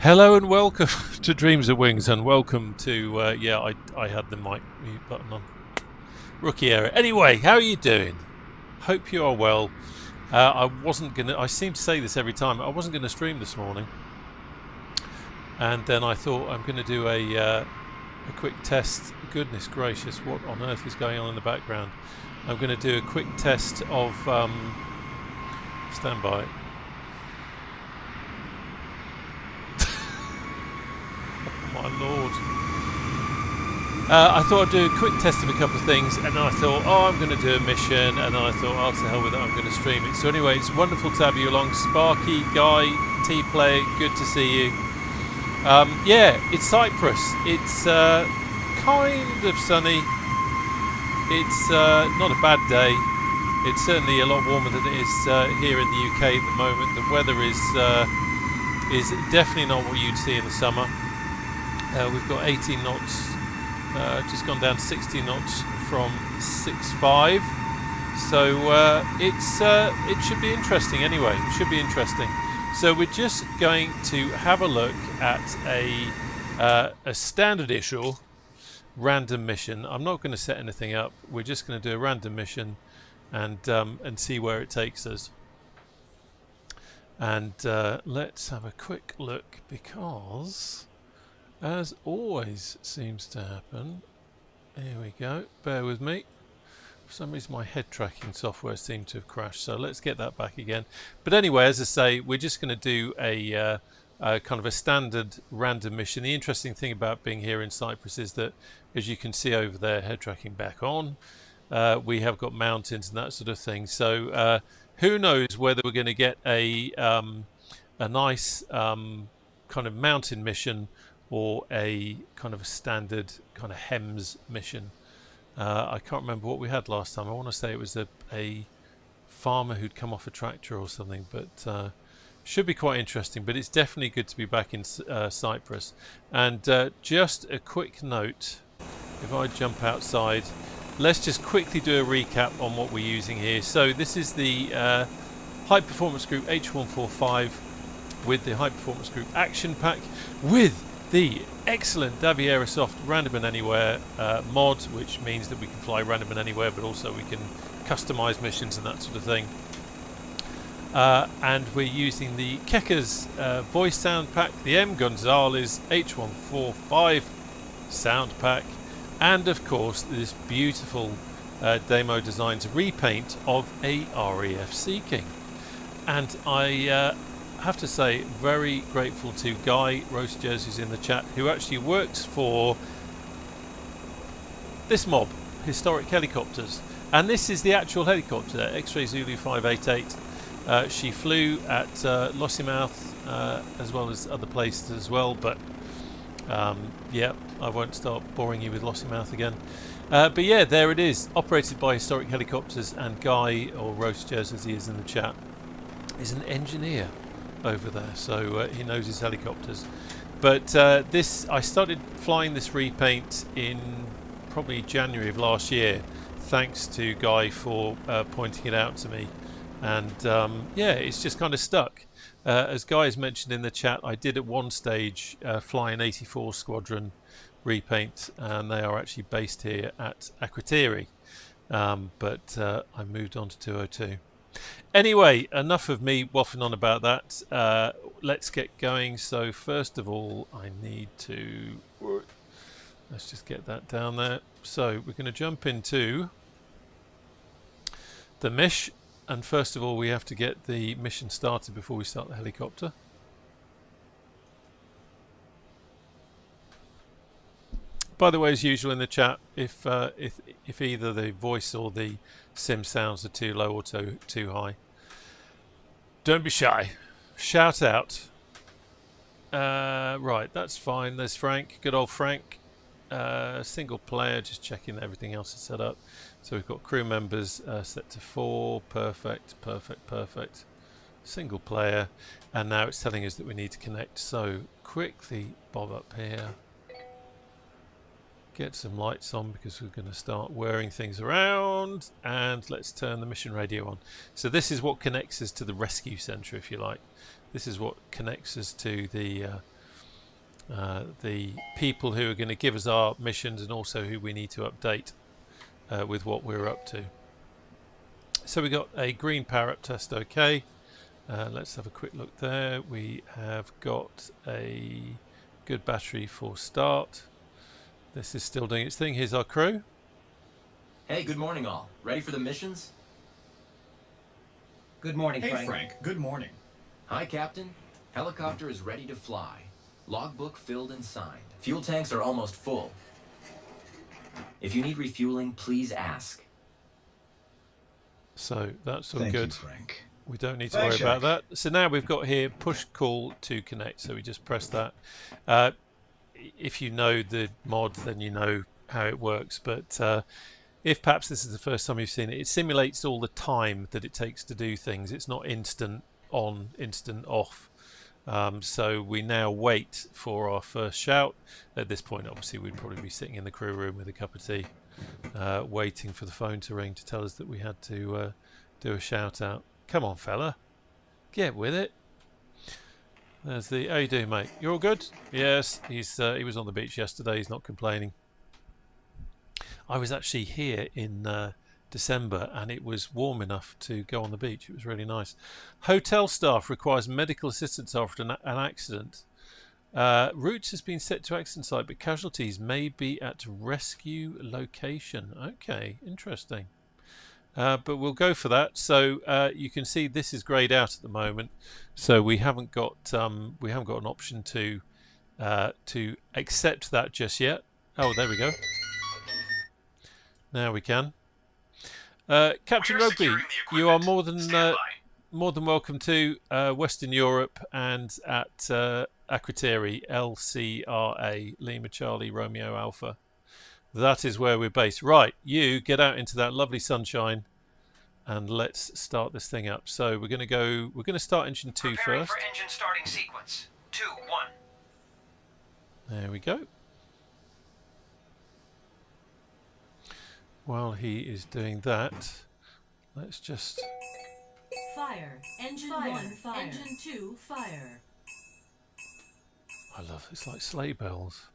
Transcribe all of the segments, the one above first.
Hello and welcome to Dreams of Wings, and welcome to yeah, I had the mic mute button on. Rookie error. Anyway, how are you doing? Hope you are well. I seem to say this every time. I wasn't gonna stream this morning, and then I thought I'm gonna do a quick test. Goodness gracious, what on earth is going on in the background? I'm gonna do a quick test of stand by. My lord. I thought I'd do a quick test of a couple of things, and then I thought, oh, I'm going to do a mission, and then I thought, oh, to hell with it, I'm going to stream it. So anyway, it's wonderful to have you along. Sparky, Guy, T-Play, good to see you. Yeah, it's Cyprus. It's kind of sunny. It's not a bad day. It's certainly a lot warmer than it is here in the UK at the moment. The weather is definitely not what you'd see in the summer. We've got 18 knots, just gone down to 16 knots from 6.5. So it should be interesting anyway. It should be interesting. So we're just going to have a look at a standard issue random mission. I'm not going to set anything up. We're just going to do a random mission and see where it takes us. And let's have a quick look, because as always seems to happen, here we go, bear with me, for some reason my head tracking software seemed to have crashed, so let's get that back again. But anyway, as I say, we're just going to do a kind of a standard random mission. The interesting thing about being here in Cyprus is that, as you can see over there, head tracking back on, we have got mountains and that sort of thing, so who knows whether we're going to get a nice kind of mountain mission or a kind of a standard kind of HEMS mission. I can't remember what we had last time. I want to say it was a farmer who'd come off a tractor or something, but should be quite interesting. But it's definitely good to be back in Cyprus. And just a quick note, if I jump outside, let's just quickly do a recap on what we're using here. So this is the High Performance Group H145 with the High Performance Group Action Pack with the excellent Davierosoft Random and Anywhere mod, which means that we can fly random and anywhere, but also we can customize missions and that sort of thing. And we're using the Kekker's voice sound pack, the M. Gonzalez H145 sound pack, and of course this beautiful demo designed repaint of a RAF Sea King. And I have to say, very grateful to Guy Roasters, who's in the chat, who actually works for this mob, Historic Helicopters, and this is the actual helicopter, X-Ray Zulu 588. She flew at Lossiemouth as well as other places as well, but yeah, I won't start boring you with Lossiemouth again. But yeah, there it is, operated by Historic Helicopters, and Guy, or Roasters as he is in the chat, is an engineer over there, so he knows his helicopters. But this, I started flying this repaint in probably January of last year, thanks to Guy for pointing it out to me, and yeah, it's just kind of stuck. As Guy has mentioned in the chat, I did at one stage fly an 84 Squadron repaint, and they are actually based here at Akrotiri, but I moved on to 202. Anyway, enough of me waffling on about that. Let's get going. So first of all, I need to, let's just get that down there. So we're going to jump into the mission, and first of all we have to get the mission started before we start the helicopter. By the way, as usual in the chat, if either the voice or the sim sounds are too low or too high, don't be shy, shout out. Right, that's fine. There's Frank, good old Frank. Single player, just checking that everything else is set up. So we've got crew members set to 4, perfect. Single player, and now it's telling us that we need to connect. So quickly bob up here, get some lights on because we're going to start whirring things around, and let's turn the mission radio on. So this is what connects us to the rescue centre, if you like. This is what connects us to the the people who are going to give us our missions and also who we need to update with what we're up to. So we got a green power up test, okay. Let's have a quick look there. We have got a good battery for start. This is still doing its thing. Here's our crew. Hey, good morning all. Ready for the missions? Good morning, Frank. Hey, Frank. Good morning. Hi, Captain. Helicopter is ready to fly. Logbook filled and signed. Fuel tanks are almost full. If you need refueling, please ask. So that's all Thank good. You, Frank. We don't need to worry about that. So now we've got here push call to connect. So we just press that. If you know the mod, then you know how it works. But if perhaps this is the first time you've seen it, it simulates all the time that it takes to do things. It's not instant on, instant off. So we now wait for our first shout. At this point, obviously, we'd probably be sitting in the crew room with a cup of tea, waiting for the phone to ring to tell us that we had to do a shout out. Come on, fella, get with it. There's the. How you doing, mate? You all good? Yes, he was on the beach yesterday. He's not complaining. I was actually here in December and it was warm enough to go on the beach. It was really nice. Hotel staff requires medical assistance after an accident. Routes has been set to accident site, but casualties may be at rescue location. Okay, interesting. But we'll go for that. So you can see this is greyed out at the moment, so we haven't got an option to accept that just yet. Oh, there we go. Now we can. Captain Rugby, you are more than welcome to Western Europe and at Akrotiri, LCRA, Lima Charlie Romeo Alpha. That is where we're based. Right, you get out into that lovely sunshine and let's start this thing up. So we're going to start engine 2 Preparing first. for engine starting sequence. 2, 1. There we go. While he is doing that, let's just fire. Engine fire. 1, fire. Engine 2, fire. I love it. It's like sleigh bells.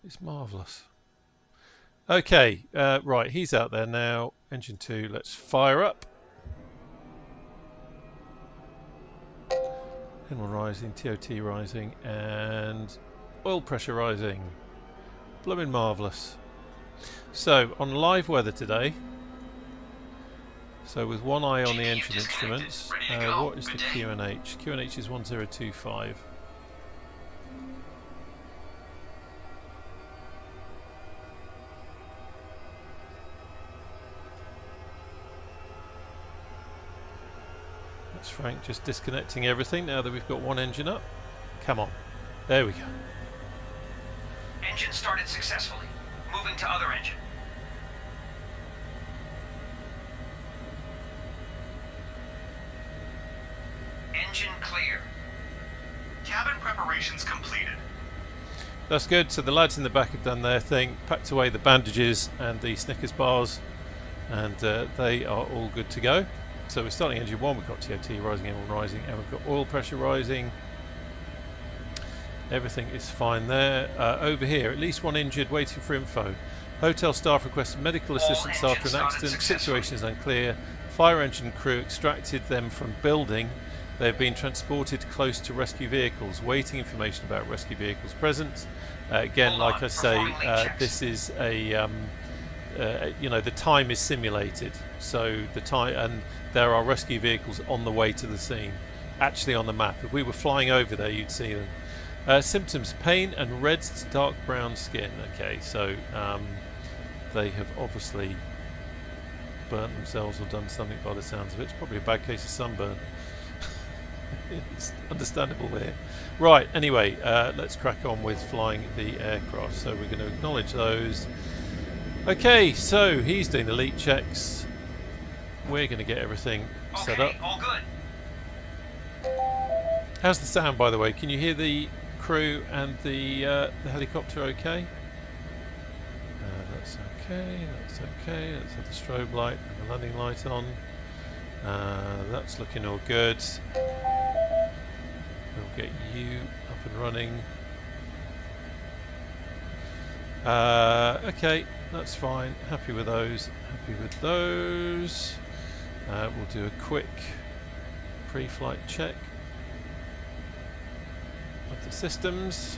It's marvellous. Okay, right, he's out there now. Engine 2, let's fire up. N1 rising, TOT rising, and oil pressure rising. Blooming marvellous. So, on live weather today, so with one eye on the engine instruments, what is the QNH? QNH is 1025. That's Frank just disconnecting everything now that we've got one engine up. Come on. There we go. Engine started successfully. Moving to other engine. Engine clear. Cabin preparations completed. That's good. So the lads in the back have done their thing, packed away the bandages and the Snickers bars, and they are all good to go. So we're starting engine 1, we've got TOT rising, N1 rising, and we've got oil pressure rising. Everything is fine there. Over here, at least one injured waiting for info. Hotel staff requested medical assistance after an accident. Situation is unclear. Fire engine crew extracted them from building. They have been transported close to rescue vehicles. Waiting information about rescue vehicles present. Again, like I say, this is a you know, the time is simulated. So the time, and there are rescue vehicles on the way to the scene. Actually on the map. If we were flying over there, you'd see them. Symptoms: pain and red to dark brown skin. Okay, so they have obviously burnt themselves or done something by the sounds of it. It's probably a bad case of sunburn. It's understandable there. Right, anyway, let's crack on with flying the aircraft. So we're going to acknowledge those. Okay, so he's doing the leak checks. We're going to get everything set up. All good. How's the sound, by the way? Can you hear the crew and the helicopter okay? That's okay, that's okay. Let's have the strobe light and the landing light on. That's looking all good. We'll get you up and running. Okay, that's fine. Happy with those. Happy with those. We'll do a quick pre-flight check of the systems.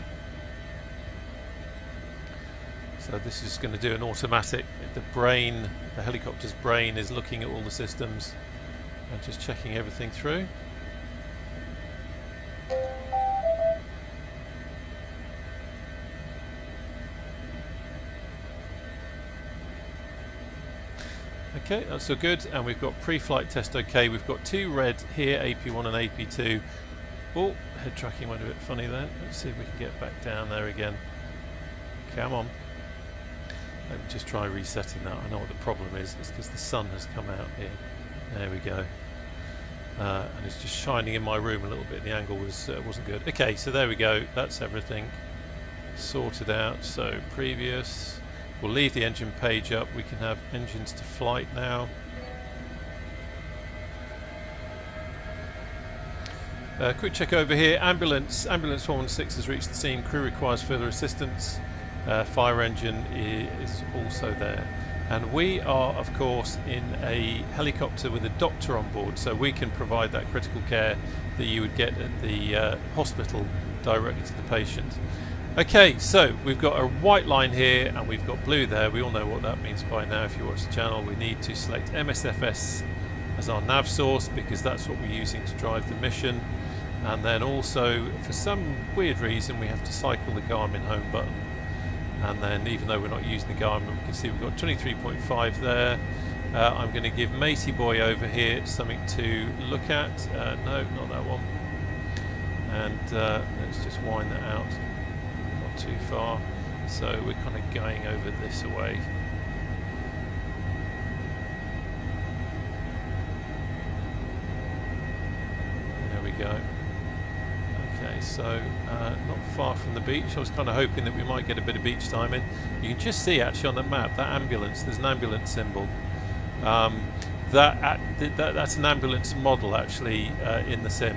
So this is going to do an automatic. The helicopter's brain is looking at all the systems and just checking everything through. Okay, that's all good, and we've got pre-flight test okay. We've got 2 red here, AP1 and AP2. Oh, head tracking went a bit funny there. Let's see if we can get back down there again. Come on. Let me just try resetting that. I know what the problem is. It's because the sun has come out here. There we go. And it's just shining in my room a little bit. The angle wasn't good. Okay, so there we go. That's everything sorted out. So previous. We'll leave the engine page up. We can have engines to flight now. Quick check over here. Ambulance 116 has reached the scene. Crew requires further assistance. Fire engine is also there. And we are, of course, in a helicopter with a doctor on board, so we can provide that critical care that you would get at the hospital directly to the patient. Okay, so we've got a white line here and we've got blue there. We all know what that means by now if you watch the channel. We need to select MSFS as our nav source because that's what we're using to drive the mission. And then also, for some weird reason, we have to cycle the Garmin home button. And then even though we're not using the Garmin, we can see we've got 23.5 there. I'm going to give Matey Boy over here something to look at. No, not that one. And let's just wind that out. Too far, so we're kind of going over this away. There we go. Okay, so not far from the beach. I was kind of hoping that we might get a bit of beach time in. You can just see actually on the map that ambulance. There's an ambulance symbol. That's an ambulance model actually in the sim.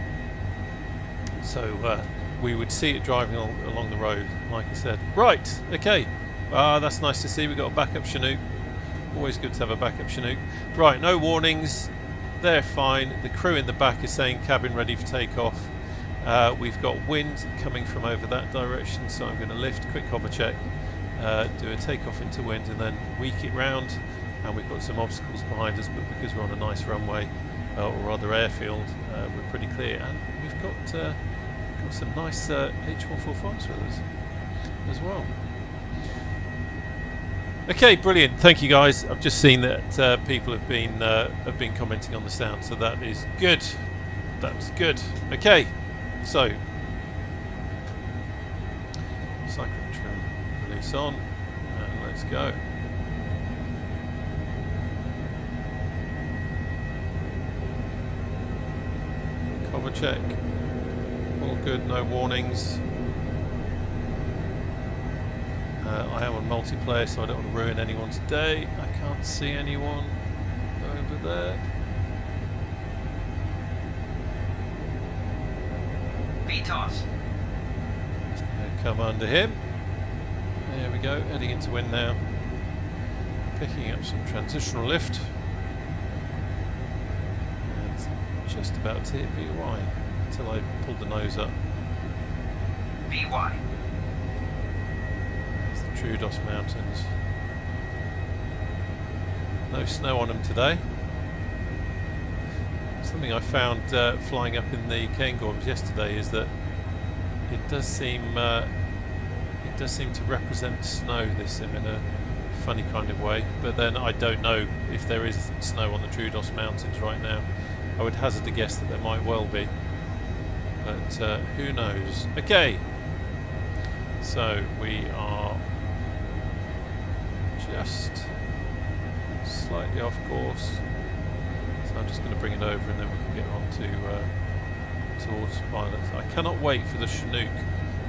So. We would see it driving along the road, like I said. Right, okay. That's nice to see. We've got a backup Chinook. Always good to have a backup Chinook. Right, no warnings. They're fine. The crew in the back is saying cabin ready for takeoff. We've got wind coming from over that direction, so I'm going to lift, quick hover check, do a takeoff into wind, and then weak it round. And we've got some obstacles behind us, but because we're on a nice runway, or rather airfield, we're pretty clear. And we've got some nice H145s with us as well. Okay, brilliant. Thank you, guys. I've just seen that people have been commenting on the sound, so that is good. That's good. Okay, so cycling trim release on, and let's go. Cover check. All good, no warnings. I am on multiplayer, so I don't want to ruin anyone's day. I can't see anyone over there. VTOS. Just gonna come under him. There we go, heading into wind now. Picking up some transitional lift. And just about to hit VY until I pulled the nose up. VY. Troodos Mountains. No snow on them today. Something I found flying up in the Cairngorms yesterday is that it does seem to represent snow, this sim, in a funny kind of way. But then I don't know if there is snow on the Troodos Mountains right now. I would hazard a guess that there might well be, but who knows? Okay, so we are just slightly off course, so I'm just going to bring it over and then we can get on to autopilot. I cannot wait for the Chinook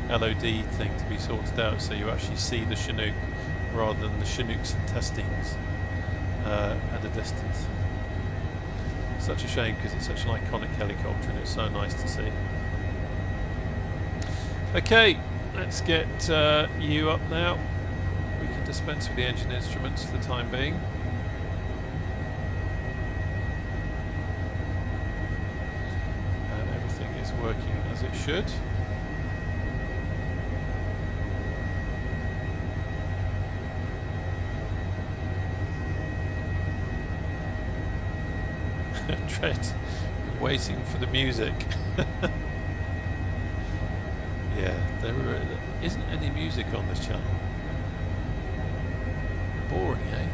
LOD thing to be sorted out, so you actually see the Chinook rather than the Chinook's intestines at a distance. Such a shame because it's such an iconic helicopter and it's so nice to see. Okay, let's get you up now. can dispense with the engine instruments for the time being. And everything is working as it should. Dread, waiting for the music. Yeah, there isn't any music on this channel. Boring, eh?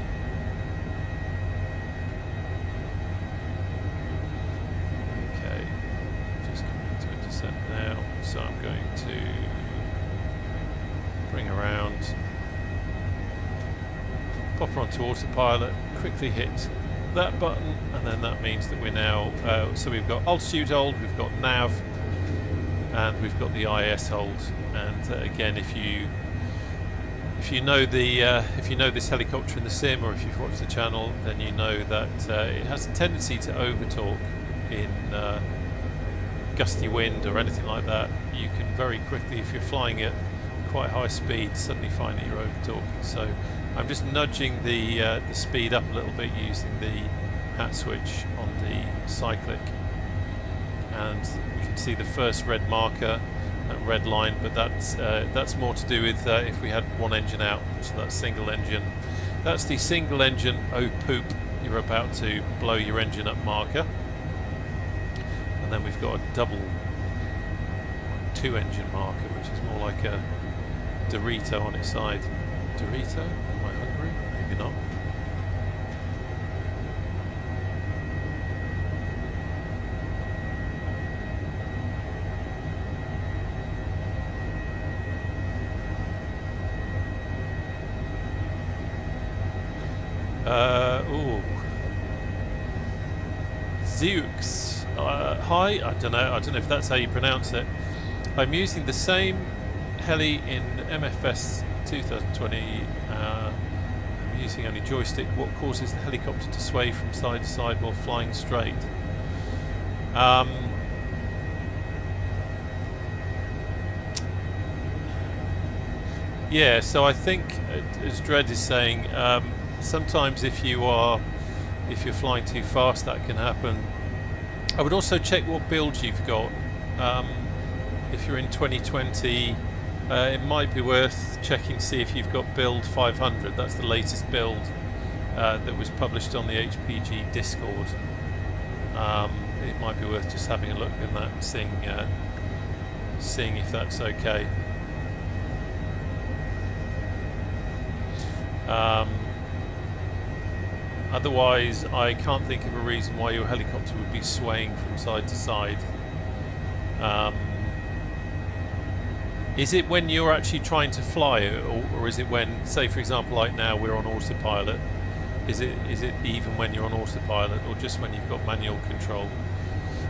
Okay, just coming to a descent now, so I'm going to bring around, pop her onto autopilot, quickly hit that button, and then that means that we're now, so we've got altitude hold, we've got nav, and we've got the IS hold. And again, if you know this helicopter in the sim, or if you've watched the channel, then you know that it has a tendency to over torque in gusty wind or anything like that. You can very quickly, if you're flying at quite high speed, suddenly find that you're over torquing. So I'm just nudging the speed up a little bit using the hat switch on the cyclic, and we can see the first red marker, that red line, but that's more to do with if we had one engine out. So that's single engine. That's the single engine oh poop, you're about to blow your engine up marker. And then we've got a double two engine marker, which is more like a Dorito on its side. Dorito? Am I hungry? Maybe not. Ooh. Zeux. Hi, I don't know if that's how you pronounce it. I'm using the same heli in MFS 2020. I'm using only joystick. What causes the helicopter to sway from side to side while flying straight? Yeah, so I think, as Dread is saying, sometimes if you're flying too fast, that can happen. I would also check what build you've got. If you're in 2020, it might be worth checking to see if you've got build 500. That's the latest build that was published on the HPG Discord. It might be worth just having a look at that and seeing if that's okay. Otherwise, I can't think of a reason why your helicopter would be swaying from side to side. Is it when you're actually trying to fly it, or is it when, say for example like now we're on autopilot, is it even when you're on autopilot, or just when you've got manual control?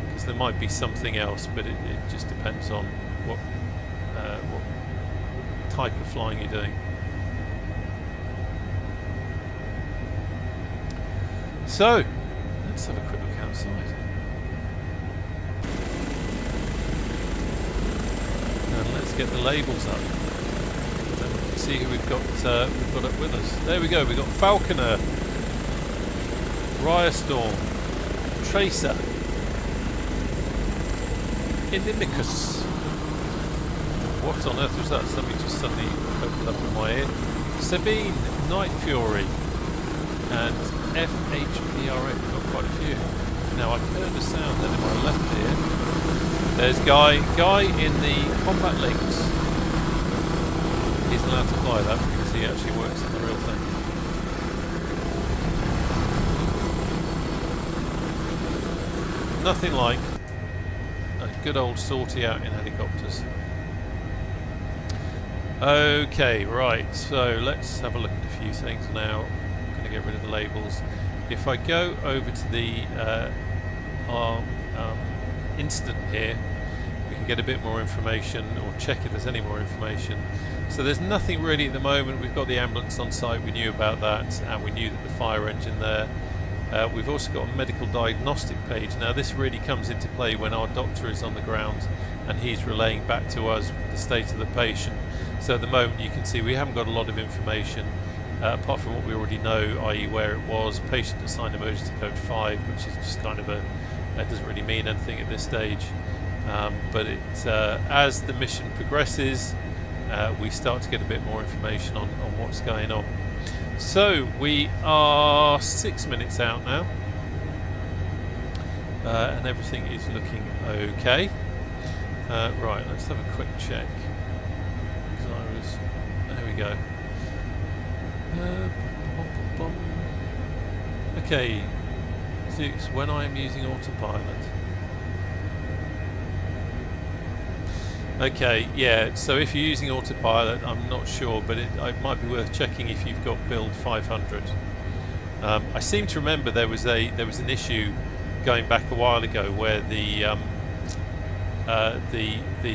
Because there might be something else, but it just depends on what type of flying you're doing. So, let's have a quick look outside. And let's get the labels up. Then we can see who we've got up with us. There we go, we've got Falconer, Riostorm, Tracer, Inimicus. What on earth was that? Something just suddenly opened up in my ear. Sabine, Night Fury, and FHPRX. We've got quite a few. Now I heard a sound then in my left ear. There's Guy in the Combat Links. He's allowed to fly that because he actually works on the real thing. Nothing like a good old sortie out in helicopters. Okay, right, so let's have a look at a few things now. I'm going to get rid of the labels. If I go over to the our incident here, we can get a bit more information, or check if there's any more information. So there's nothing really at the moment. We've got the ambulance on site, we knew about that, and we knew that the fire engine there. We've also got a medical diagnostic page. Now this really comes into play when our doctor is on the ground and he's relaying back to us the state of the patient. So at the moment you can see we haven't got a lot of information apart from what we already know, i.e. where it was, patient assigned emergency code 5, which is just kind of that doesn't really mean anything at this stage. But as the mission progresses, we start to get a bit more information on what's going on. So we are 6 minutes out now, and everything is looking okay. Right, let's have a quick check. There we go. Okay, Zooks, when I am using autopilot. Okay, yeah, so if you're using autopilot, I'm not sure, but it might be worth checking if you've got build 500. I seem to remember there was an issue going back a while ago where the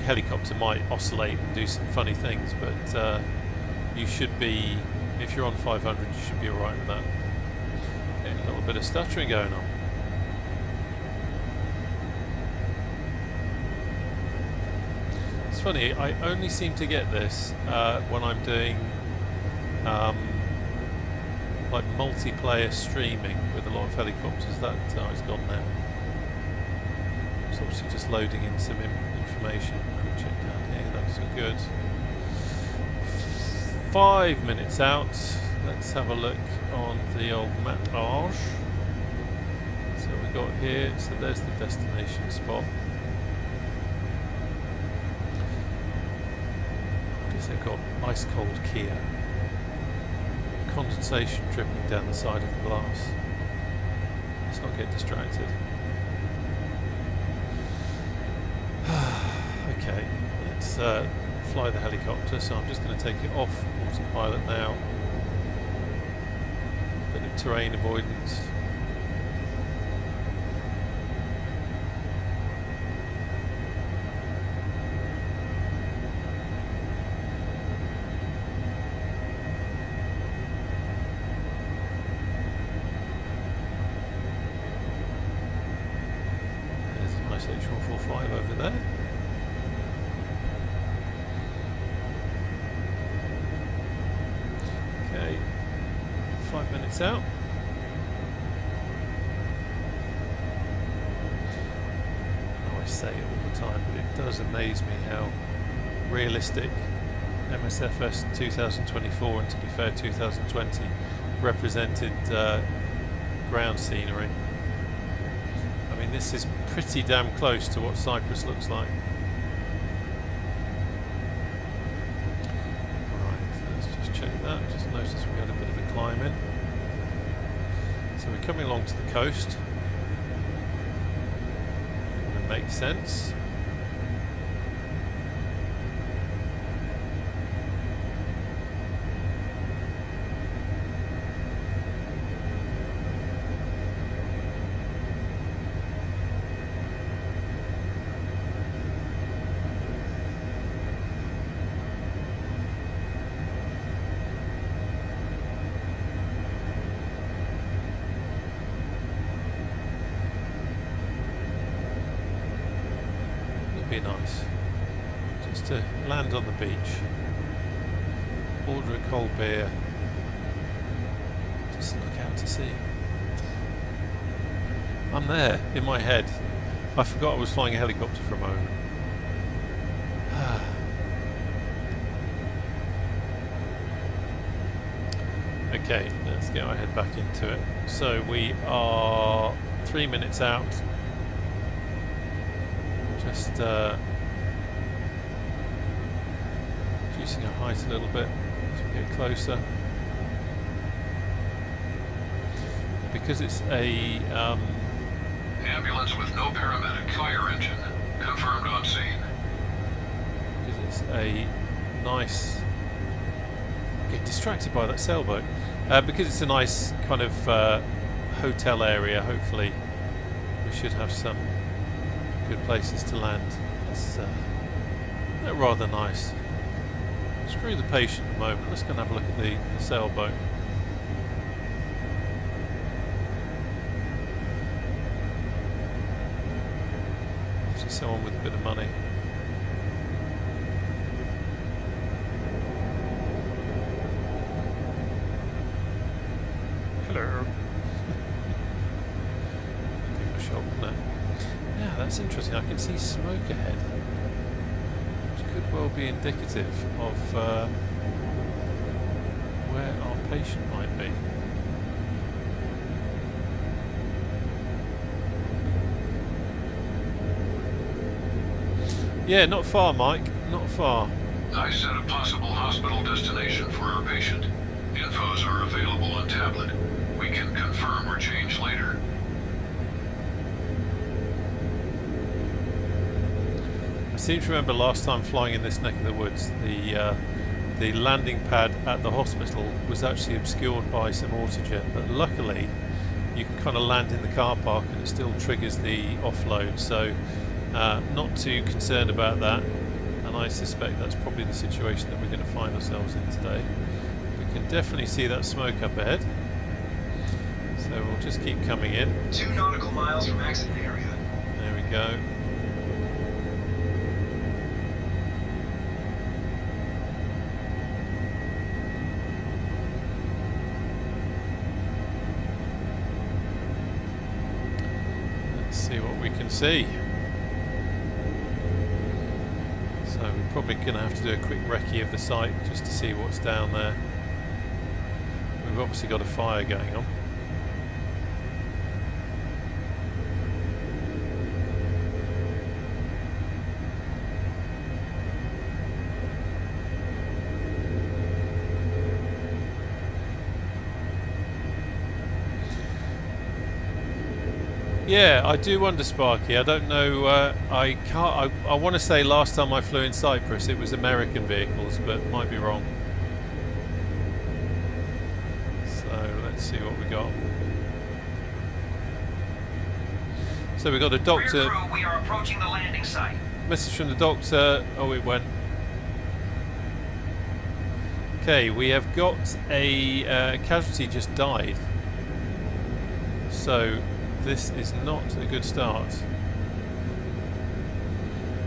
helicopter might oscillate and do some funny things, but you should be, if you're on 500, you should be alright with that. Yeah, a little bit of stuttering going on. It's funny, I only seem to get this when I'm doing like multiplayer streaming with a lot of helicopters. That it's gone now. It's obviously just loading in some information. Quick check down here, that's good. 5 minutes out. Let's have a look on the old map page. So we got here, so there's the destination spot. I guess they've got ice cold Kia. Condensation dripping down the side of the glass. Let's not get distracted. Okay, let's fly the helicopter, so I'm just going to take it off autopilot now. Bit of terrain avoidance. There's a nice H145 over there. Okay, 5 minutes out. I always say it all the time, but it does amaze me how realistic MSFS 2024 and, to be fair, 2020 represented ground scenery. I mean, this is pretty damn close to what Cyprus looks like. Just noticed we had a bit of a climb in. So we're coming along to the coast. It makes sense. Be nice just to land on the beach, order a cold beer, just look out to sea. I'm there in my head. I forgot I was flying a helicopter for a moment. Okay, let's get our head back into it. So we are 3 minutes out. Just reducing our height a little bit as we get closer. Because it's a ambulance with no paramedic, fire engine confirmed on scene. Because it's a nice. Get distracted by that sailboat. Because it's a nice kind of hotel area. Hopefully, we should have some good places to land. It's rather nice. Screw the patient at the moment. Let's go and have a look at the sailboat. Obviously someone with a bit of money. interesting. I can see smoke ahead, which could well be indicative of where our patient might be. Yeah, not far, Mike. Not far. I set a possible hospital destination for our patient. Infos are available on tablet. We can confirm or change later. I seem to remember last time flying in this neck of the woods, the landing pad at the hospital was actually obscured by some autojet, but luckily you can kind of land in the car park and it still triggers the offload, so not too concerned about that, and I suspect that's probably the situation that we're going to find ourselves in today. We can definitely see that smoke up ahead, so we'll just keep coming in. 2 nautical miles from accident area. There we go. Let's see what we can see. So we're probably going to have to do a quick recce of the site just to see what's down there. We've obviously got a fire going on. Yeah, I do wonder, Sparky. I don't know. I can't. I want to say last time I flew in Cyprus, it was American vehicles, but might be wrong. So let's see what we got. So we got a doctor. Rear crew, we are approaching the landing site. Message from the doctor. Oh, it went. Okay, we have got a casualty just died. So this is not a good start.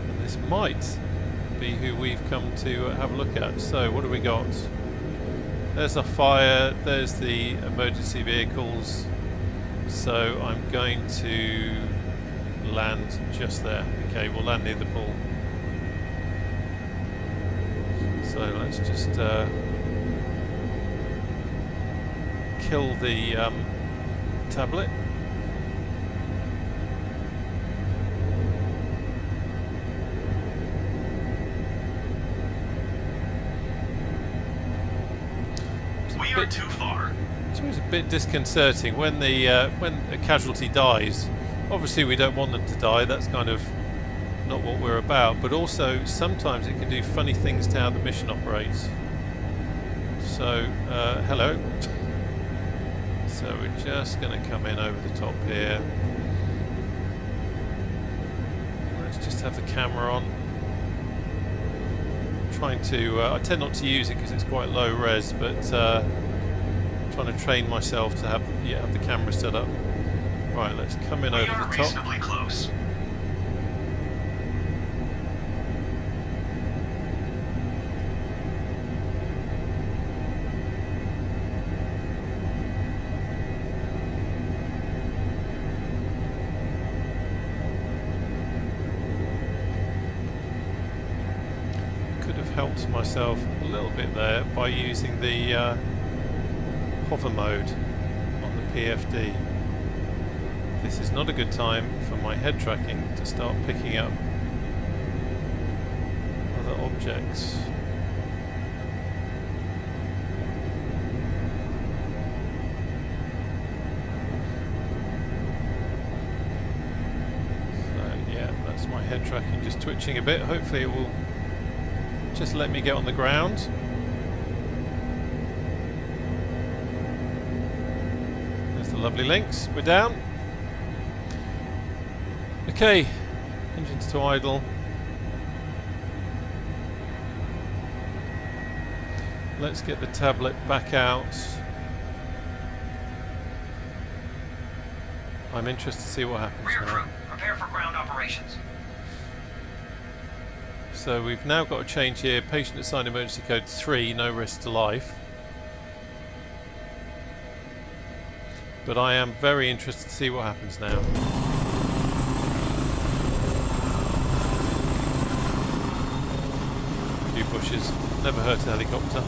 And this might be who we've come to have a look at. So what do we got? There's a fire, there's the emergency vehicles. So I'm going to land just there. Okay, we'll land near the pool. So let's just kill the tablet. We are too far. It's always a bit disconcerting when when a casualty dies. Obviously, we don't want them to die. That's kind of not what we're about. But also, sometimes it can do funny things to how the mission operates. So, hello. So we're just going to come in over the top here. Let's just have the camera on. Trying to, I tend not to use it because it's quite low res, but trying to train myself to have the camera set up. Right, let's come in over the top. We are reasonably close. Helped myself a little bit there by using the hover mode on the PFD. This is not a good time for my head tracking to start picking up other objects. So yeah, that's my head tracking just twitching a bit. Hopefully it will just let me get on the ground. There's the lovely links. We're down. Okay, engines to idle. Let's get the tablet back out. I'm interested to see what happens Rear now. crew, prepare for ground operations. So we've now got a change here. Patient assigned emergency code 3, no risk to life. But I am very interested to see what happens now. bushes. Never hurt a helicopter.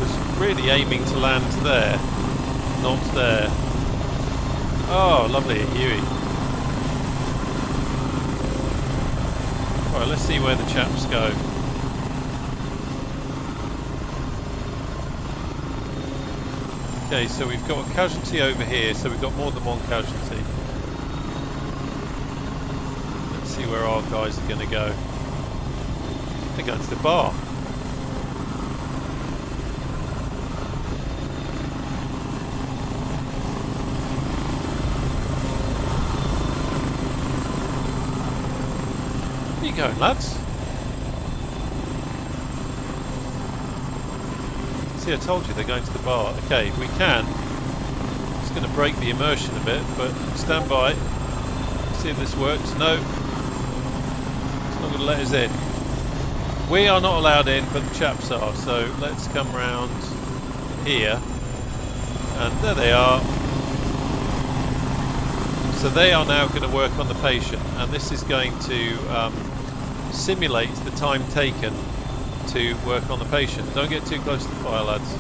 Was really aiming to land there, not there. Oh, lovely, a Huey. Right, let's see where the chaps go. Okay, so we've got a casualty over here, so we've got more than one casualty. Let's see where our guys are going to go. They're going to the bar. Where you going, lads? See, I told you they're going to the bar. Okay, we can. It's going to break the immersion a bit, but stand by. See if this works. No. It's not going to let us in. We are not allowed in, but the chaps are. So let's come round here. And there they are. So they are now going to work on the patient. And this is going to simulate the time taken to work on the patient. Don't get too close to the fire, lads.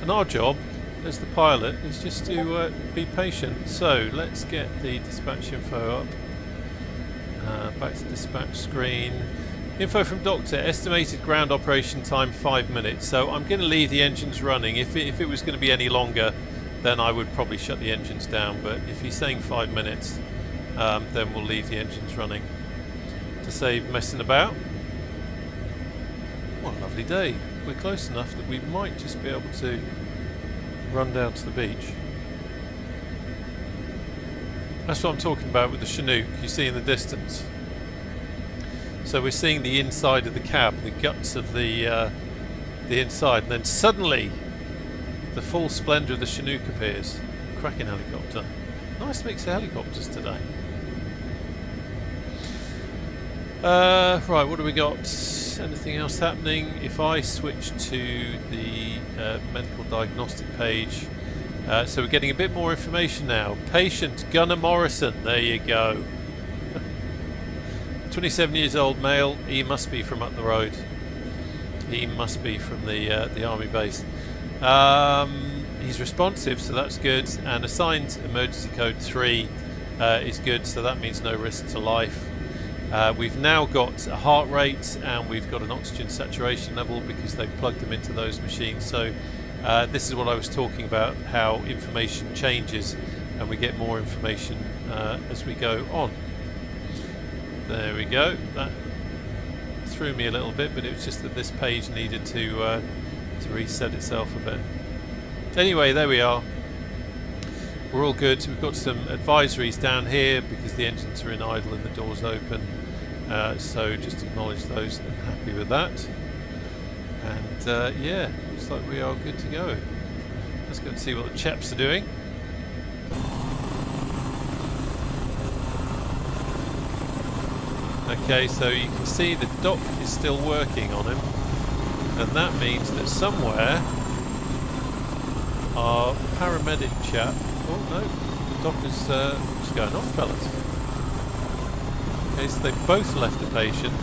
And our job as the pilot is just to be patient. So let's get the dispatch info up. Back to dispatch screen. Info from Doctor, estimated ground operation time 5 minutes. So I'm going to leave the engines running. If it was going to be any longer, then I would probably shut the engines down. But if he's saying 5 minutes, then we'll leave the engines running to save messing about. What a lovely day. We're close enough that we might just be able to run down to the beach. That's what I'm talking about with the Chinook, you see in the distance. So we're seeing the inside of the cab, the guts of the inside, and then suddenly the full splendour of the Chinook appears. Cracking helicopter. Nice mix of helicopters today. Right, what do we got? Anything else happening? If I switch to the medical diagnostic page, so we're getting a bit more information now. Patient Gunnar Morrison, there you go. 27 years old male, he must be from up the road. He must be from the army base. He's responsive, so that's good, and assigned emergency code 3 is good, so that means no risk to life. We've now got a heart rate and we've got an oxygen saturation level because they've plugged them into those machines. So this is what I was talking about, how information changes and we get more information as we go on. There we go. That threw me a little bit, but it was just that this page needed to reset itself a bit. Anyway, there we are. We're all good. We've got some advisories down here because the engines are in idle and the door's open. So just acknowledge those and happy with that. And yeah, looks like we are good to go. Let's go and see what the chaps are doing. Okay, so you can see the dock is still working on him, and that means that somewhere our paramedic chap. Oh no, the dock is what's going on, fellas? Okay, so they both left the patient.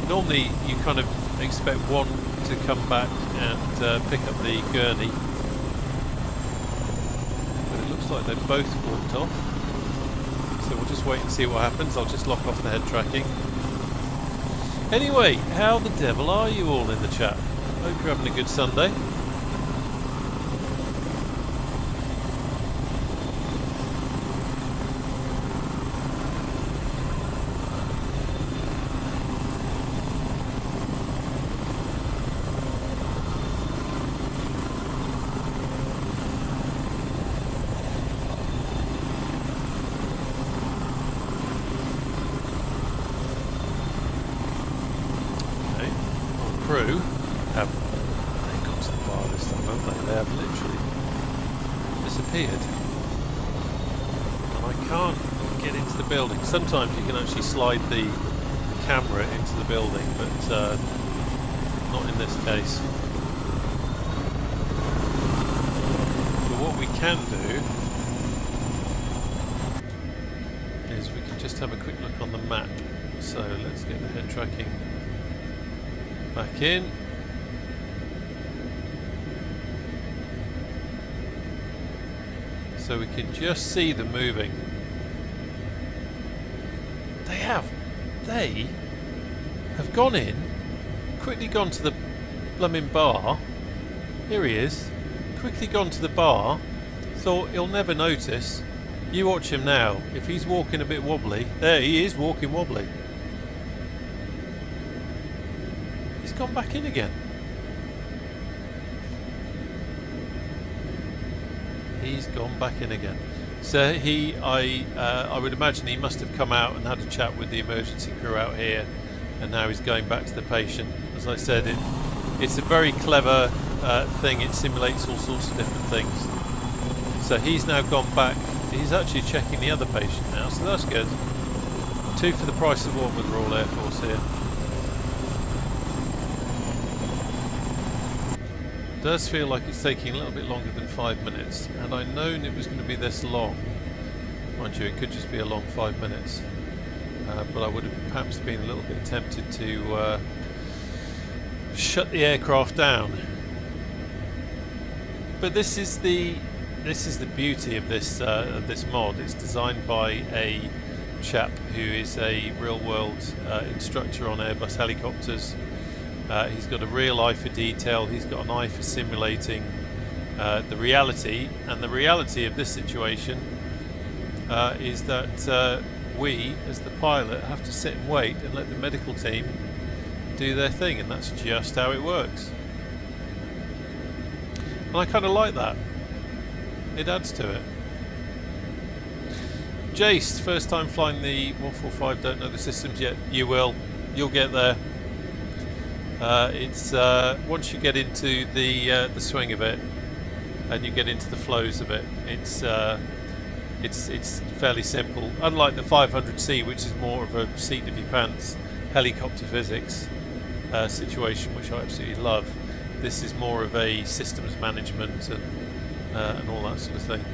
Normally you kind of expect one to come back and pick up the gurney, but it looks like they both walked off. So we'll just wait and see what happens. I'll just lock off the head tracking. Anyway, how the devil are you all in the chat? Hope you're having a good Sunday. Crew have, they got to the bar this time, haven't they? They have literally disappeared. And I can't get into the building. Sometimes you can actually slide the camera into the building, but not in this case. But what we can do is we can just have a quick look on the map. So let's get the head tracking back in. So we can just see them moving. They have gone in, quickly gone to the blooming bar. Here he is, quickly gone to the bar, thought he'll never notice. You watch him now, if he's walking a bit wobbly, there he is walking wobbly. He's gone back in again. He's gone back in again. So I would imagine he must have come out and had a chat with the emergency crew out here, and now he's going back to the patient. As I said, it's a very clever thing. It simulates all sorts of different things. So he's now gone back. He's actually checking the other patient now, so that's good. 2 for the price of 1 with the Royal Air Force here. It does feel like it's taking a little bit longer than 5 minutes. Had I known it was going to be this long, mind you, it could just be a long 5 minutes, but I would have perhaps been a little bit tempted to shut the aircraft down. But this is the beauty of this mod. It's designed by a chap who is a real-world instructor on Airbus helicopters. He's got a real eye for detail. He's got an eye for simulating the reality. And the reality of this situation is that we, as the pilot, have to sit and wait and let the medical team do their thing. And that's just how it works. And I kind of like that. It adds to it. Jace, first time flying the 145, don't know the systems yet. You will. You'll get there. It's once you get into the swing of it, and you get into the flows of it, it's fairly simple. Unlike the 500C, which is more of a seat of your pants helicopter physics situation, which I absolutely love. This is more of a systems management and all that sort of thing.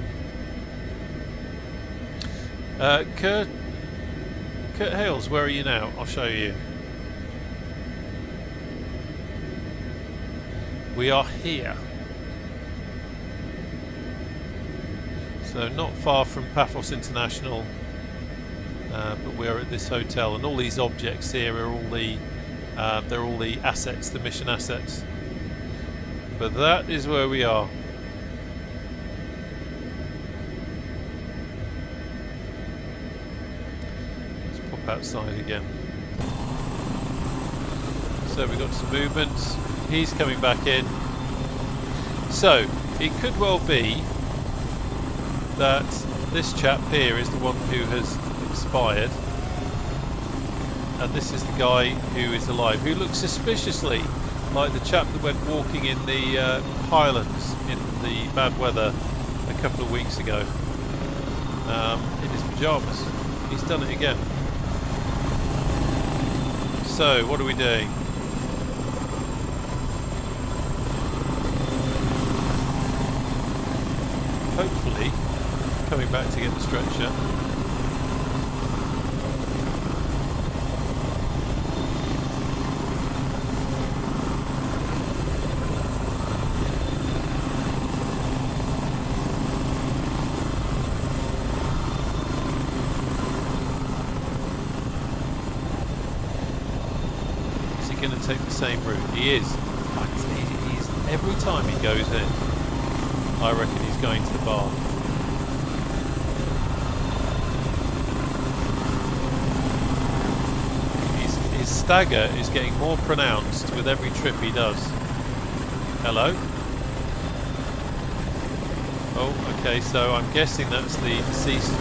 Kurt Hales, where are you now? I'll show you. We are here. So not far from Paphos International, but we are at this hotel, and all these objects here are all the they're all the assets, the mission assets. But that is where we are. Let's pop outside again. So we've got some movements. He's coming back in. So it could well be that this chap here is the one who has expired, and this is the guy who is alive, who looks suspiciously like the chap that went walking in the Highlands in the bad weather a couple of weeks ago in his pyjamas. He's done it again. So what are we doing? Hopefully coming back to get the stretcher. Is he going to take the same route? He is. He's every time he goes in, I reckon he's going to the bar. His stagger is getting more pronounced with every trip he does. Hello? Oh, okay, so I'm guessing that's the deceased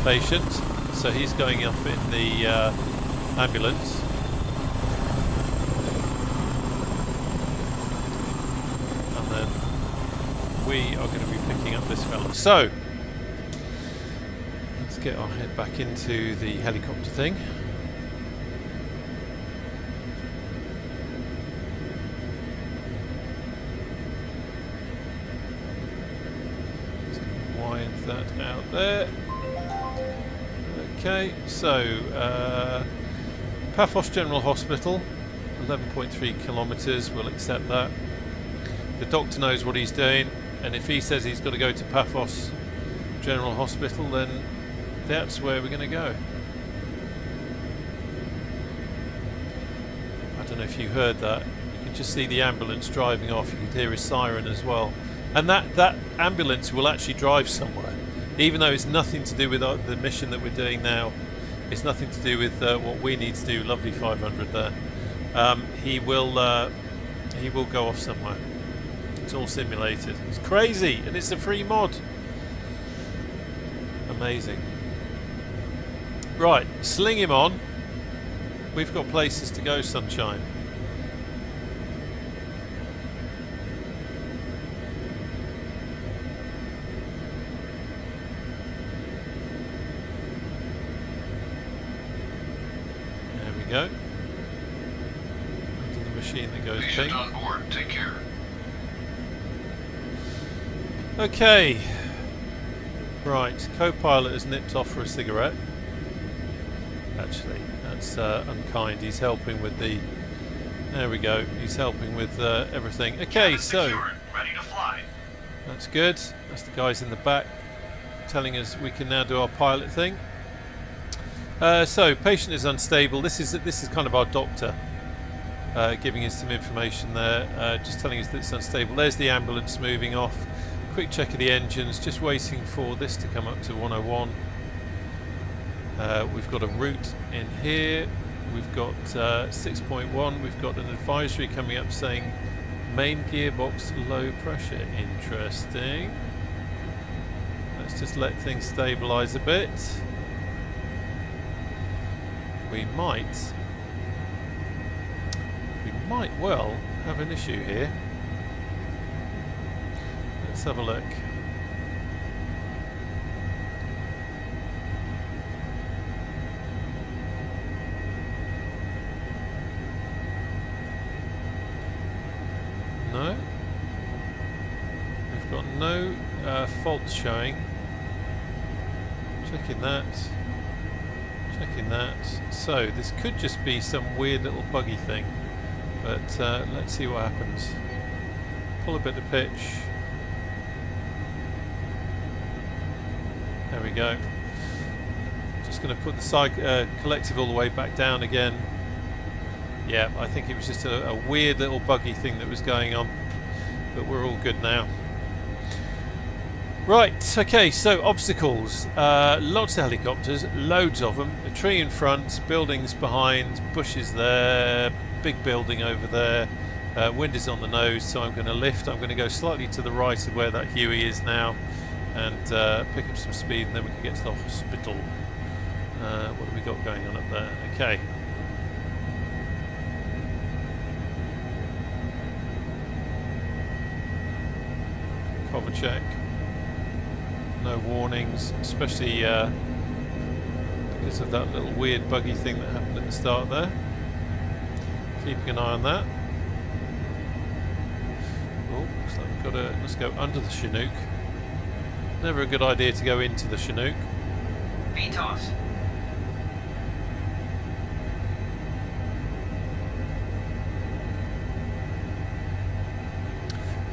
patient. So he's going up in the ambulance. we are going to be picking up this fella. So, let's get our head back into the helicopter thing. Widen that out there. Okay, so Paphos General Hospital, 11.3 kilometres, we'll accept that. The doctor knows what he's doing, and if he says he's got to go to Paphos General Hospital, then that's where we're going to go. I don't know if you heard that. You can just see the ambulance driving off. You can hear his siren as well. And that ambulance will actually drive somewhere, even though it's nothing to do with the mission that we're doing now. It's nothing to do with what we need to do. Lovely 500 there. He will go off somewhere. It's all simulated. It's crazy, and it's a free mod. Amazing. Right, sling him on. We've got places to go, sunshine. There we go. Into the machine that goes Patient ping. on board. Take care. Okay. Right, co-pilot has nipped off for a cigarette. Actually, that's unkind. He's helping with the... There we go. He's helping with everything. Okay, so... Secured. Ready to fly. That's good. That's the guys in the back telling us we can now do our pilot thing. So, patient is unstable. This is kind of our doctor giving us some information there, just telling us that it's unstable. There's the ambulance moving off. Quick check of the engines, just waiting for this to come up to 101. We've got a route in here. We've got 6.1. We've got an advisory coming up saying main gearbox low pressure. Interesting. Let's just let things stabilize a bit. We might well have an issue here. Let's have a look. No. We've got no faults showing. Checking that. Checking that. So this could just be some weird little buggy thing. But let's see what happens. Pull a bit of pitch. There we go. Just going to put the collective all the way back down again. Yeah, I think it was just a weird little buggy thing that was going on. But we're all good now. Right, okay, so obstacles. Lots of helicopters, loads of them. A tree in front, buildings behind, bushes there, big building over there. Wind is on the nose, so I'm going to lift. I'm going to go slightly to the right of where that Huey is now. And pick up some speed, and then we can get to the hospital. What have we got going on up there? Okay. Cover check. No warnings, especially because of that little weird buggy thing that happened at the start there. Keeping an eye on that. Oh, looks like we've got to... Let's go under the Chinook. Never a good idea to go into the Chinook. VTOS.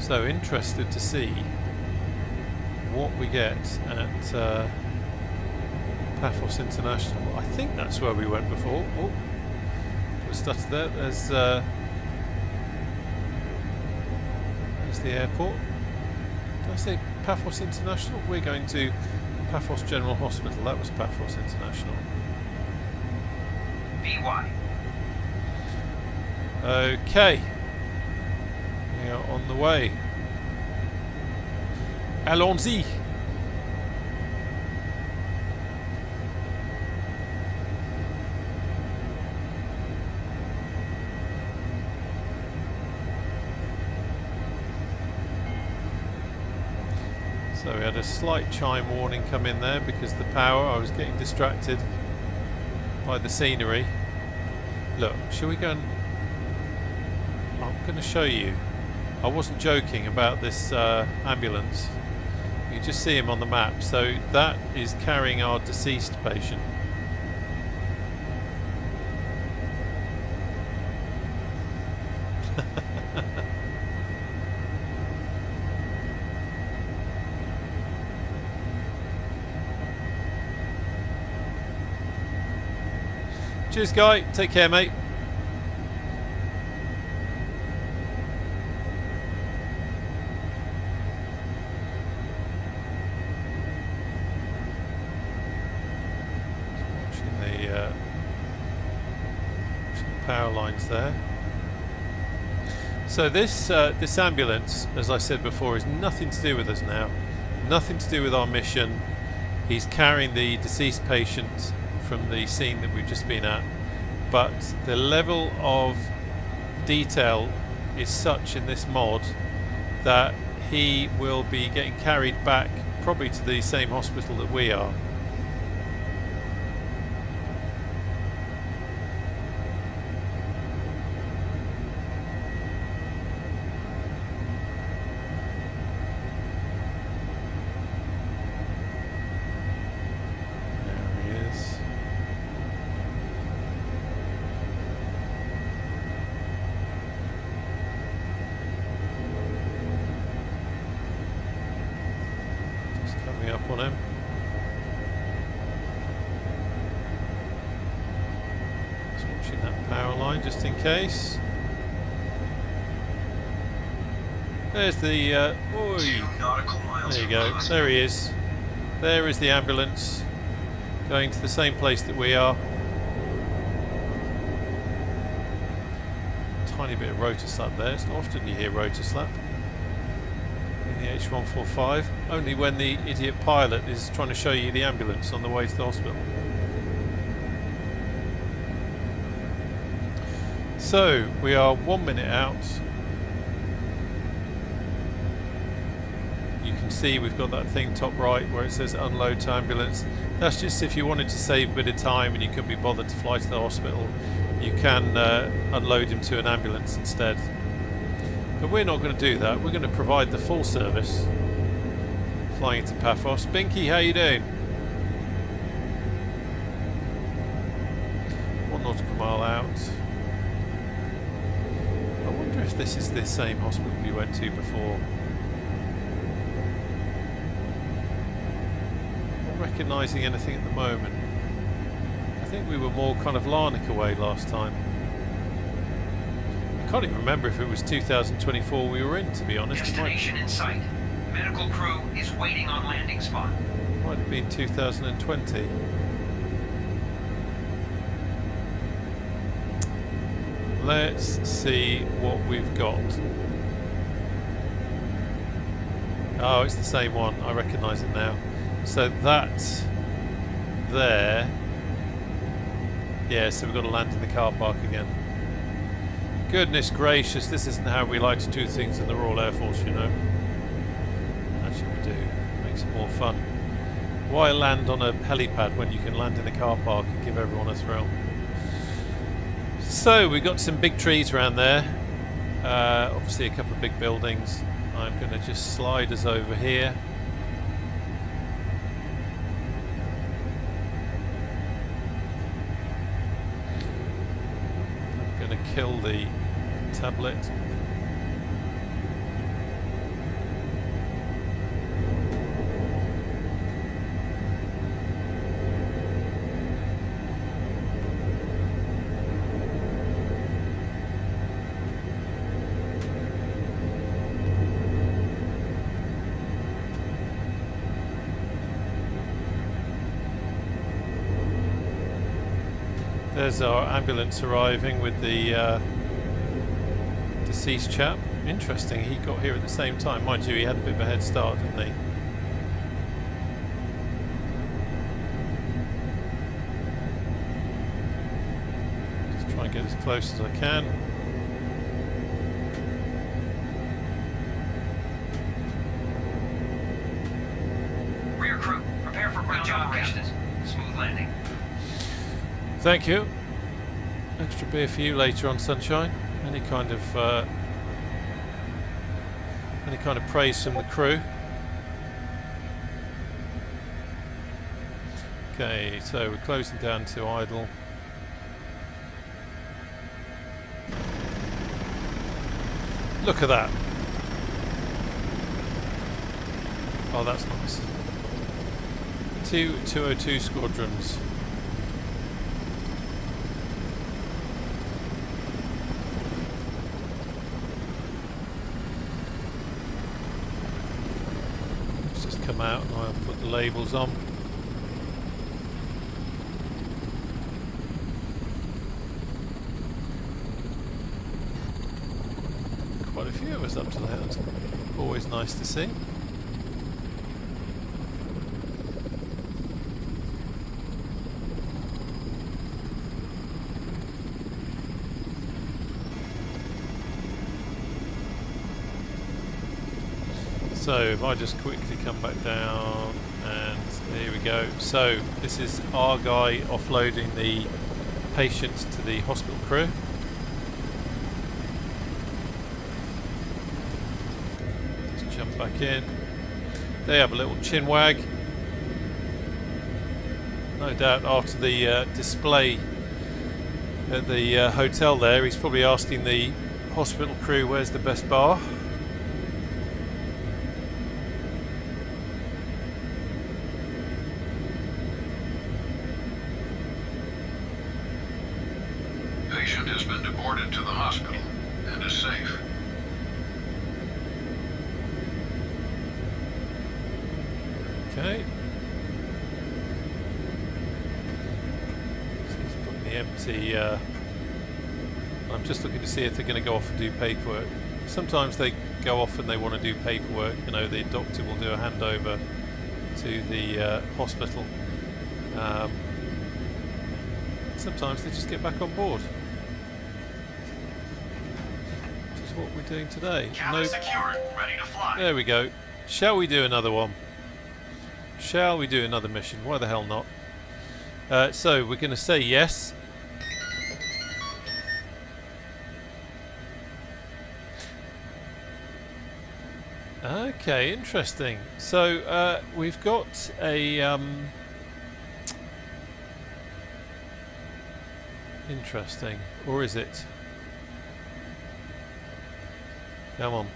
So interested to see what we get at Paphos International. I think that's where we went before. Oh, we started there. There's the airport. Did I say Paphos International? We're going to Paphos General Hospital. That was Paphos International. VY. Okay. We are on the way. Allons-y. So we had a slight chime warning come in there because the power, I was getting distracted by the scenery. Look, shall we go and... I'm going to show you. I wasn't joking about this ambulance. You just see him on the map. So that is carrying our deceased patient. Cheers, Guy. Take care, mate. Watching the power lines there. So this ambulance, as I said before, is nothing to do with us now. Nothing to do with our mission. He's carrying the deceased patient from the scene that we've just been at, but the level of detail is such in this mod that he will be getting carried back probably to the same hospital that we are. Up on him. Just watching that power line just in case. There's the there you go, there he is. There is the ambulance going to the same place that we are. Tiny bit of rotor slap there. It's not often you hear rotor slap in the H145, only when the idiot pilot is trying to show you the ambulance on the way to the hospital. So we are 1 minute out. You can see we've got that thing top right where it says unload to ambulance. That's just if you wanted to save a bit of time and you couldn't be bothered to fly to the hospital, you can unload him to an ambulance instead. But we're not going to do that. We're going to provide the full service. Flying into Paphos. Binky, how you doing? 1 nautical mile out. I wonder if this is the same hospital we went to before. Not recognising anything at the moment. I think we were more kind of Larnaca away last time. I can't even remember if it was 2024 we were in, to be honest. Destination in sight. Medical crew is waiting on landing spot. Might have been 2020. Let's see what we've got. Oh, it's the same one. I recognise it now. So that's there. Yeah, so we've got to land in the car park again. Goodness gracious, this isn't how we like to do things in the Royal Air Force, you know. Actually we do. It makes it more fun. Why land on a helipad when you can land in a car park and give everyone a thrill? So we've got some big trees around there. Obviously a couple of big buildings. I'm going to just slide us over here. I'm going to kill the tablet. There's our ambulance arriving with the deceased chap. Interesting, he got here at the same time. Mind you, he had a bit of a head start, didn't he? Just try and get as close as I can. job, Captain. Smooth landing. Thank you. Extra beer for you later on, Sunshine. Any kind of praise from the crew. Okay, so we're closing down to idle. Look at that. Oh, that's nice. 202 squadrons. Let's just come out and I'll put the labels on. Quite a few of us up to that. It's always nice to see. So if I just quickly come back down, and there we go. So this is our guy offloading the patients to the hospital crew. Let's jump back in. They have a little chin wag. No doubt after the display at the hotel there, he's probably asking the hospital crew where's the best bar. Patient has been deported to the hospital and is safe. Okay. So he's putting the empty. I'm just looking to see if they're going to go off and do paperwork. Sometimes they go off and they want to do paperwork. You know, the doctor will do a handover to the hospital. Sometimes they just get back on board. Which is what we're doing today. Cabin secured, ready to fly. There we go. Shall we do another one? Shall we do another mission? Why the hell not? So we're going to say yes. Okay, interesting. So we've got a interesting, or is it? Come on.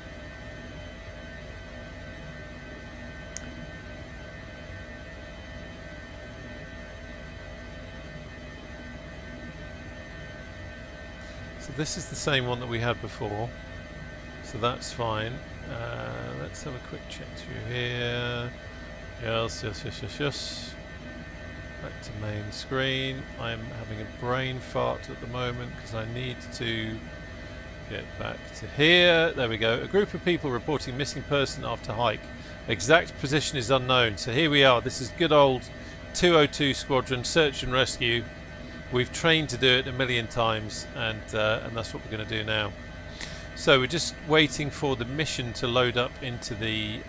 So this is the same one that we had before, so that's fine. Let's have a quick check through here. Yes. Back to main screen. I'm having a brain fart at the moment because I need to get back to here. There we go. A group of people reporting missing person after hike. Exact position is unknown. So here we are. This is good old 202 Squadron search and rescue. We've trained to do it a million times, and that's what we're going to do now. So we're just waiting for the mission to load up into the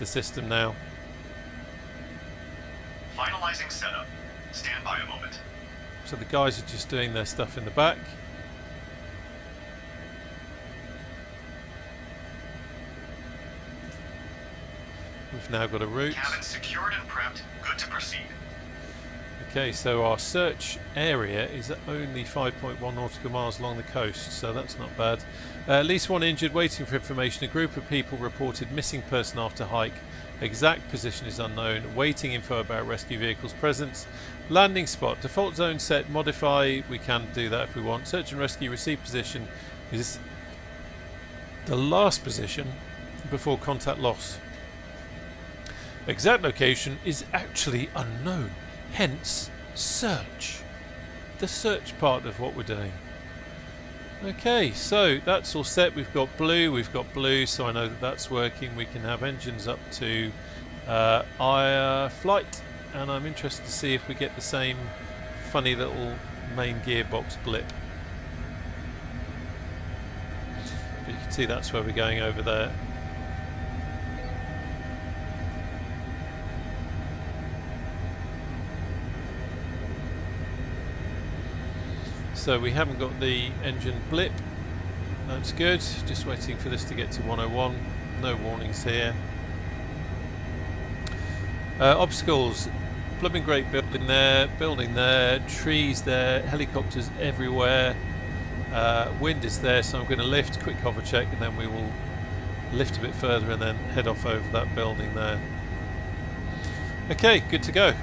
system now. Finalizing setup. Stand by a moment. So the guys are just doing their stuff in the back. We've now got a route. Cabin secured and prepped. Good to proceed. Okay, so our search area is only 5.1 nautical miles along the coast, so that's not bad. At least one injured, waiting for information. A group of people reported missing person after hike. Exact position is unknown. Waiting info about rescue vehicles' presence. Landing spot. Default zone set. Modify. We can do that if we want. Search and rescue. Receive position is the last position before contact loss. Exact location is actually unknown. Hence, search. The search part of what we're doing. Okay, so that's all set. We've got blue, so I know that that's working. We can have engines up to flight, and I'm interested to see if we get the same funny little main gearbox blip. But you can see that's where we're going over there. So we haven't got the engine blip. That's good. Just waiting for this to get to 101. No warnings here. Obstacles. Blooming great building there, trees there, helicopters everywhere. Wind is there, so I'm going to lift, quick hover check, and then we will lift a bit further and then head off over that building there. Okay, good to go.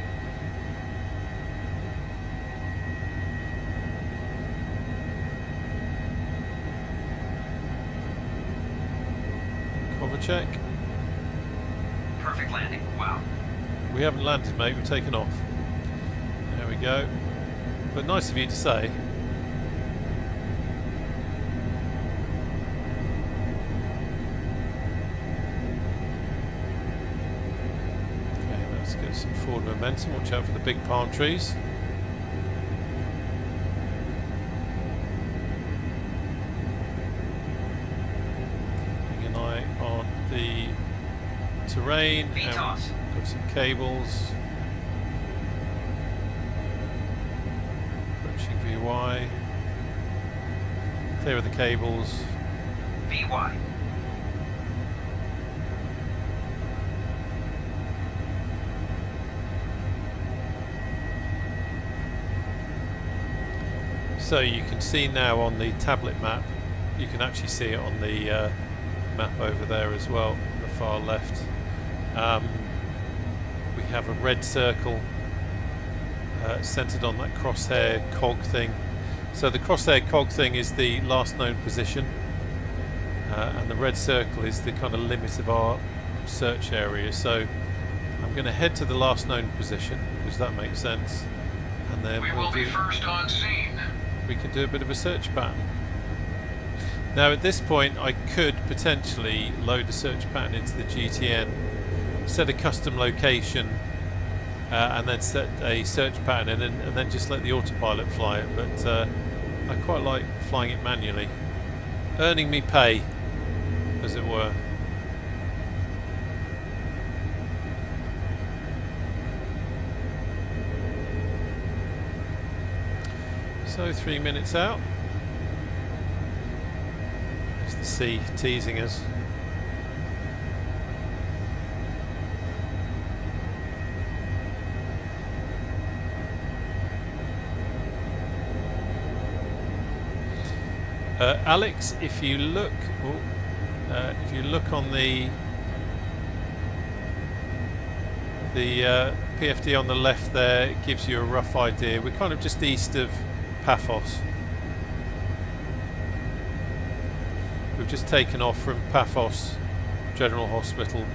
Hover check. Perfect landing. Wow. We haven't landed, mate, we've taken off. There we go. But nice of you to say. Okay, let's get some forward momentum. Watch out for the big palm trees. Keeping an eye on the terrain. VTOS. Got some cables. Approaching VY. Clear of the cables. VY. So you can see now on the tablet map, you can actually see it on the map over there as well, on the far left. We have a red circle centered on that crosshair cog thing. So the crosshair cog thing is the last known position, and the red circle is the kind of limit of our search area. So I'm going to head to the last known position, because that makes sense, and then We will be first on scene. we can do a bit of a search pattern. Now at this point I could potentially load a search pattern into the GTN, set a custom location, and then set a search pattern and then just let the autopilot fly it, but I quite like flying it manually, earning me pay, as it were. So 3 minutes out. There's the sea teasing us. Alex, if you look on the PFD on the left there, it gives you a rough idea. We're kind of just east of Paphos. We've just taken off from Paphos General Hospital,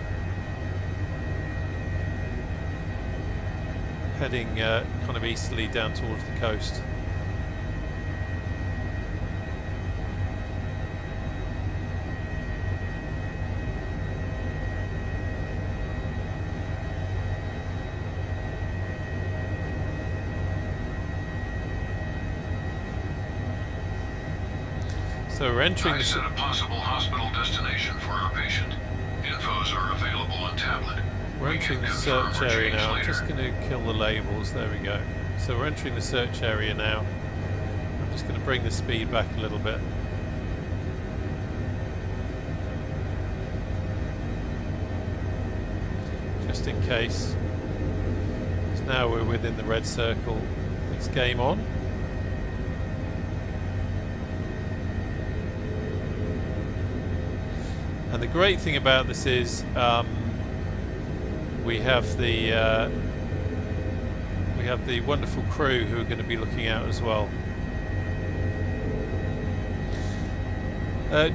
heading kind of easterly down towards the coast. So we're entering I set a possible hospital destination for our patient. Infos are available on tablet. We're We entering can the confirm search or area change now. I'm later. just going to kill the labels. There we go. So we're entering the search area now. I'm just going to bring the speed back a little bit. Just in case. So now we're within the red circle. It's game on. And the great thing about this is we have the wonderful crew who are going to be looking out as well.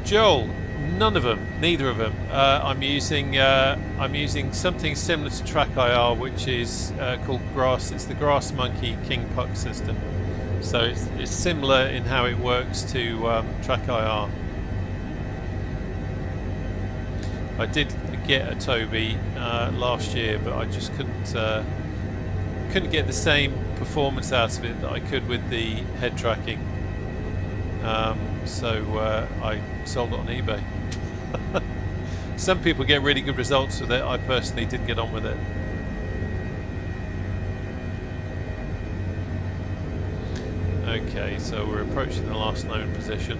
Joel, none of them, neither of them. I'm using something similar to Track IR, which is called Grass. It's the Grass Monkey King Puck system. So it's similar in how it works to Track IR. I did get a Toby last year, but I just couldn't get the same performance out of it that I could with the head tracking. So I sold it on eBay. Some people get really good results with it. I personally didn't get on with it. Okay, so we're approaching the last known position.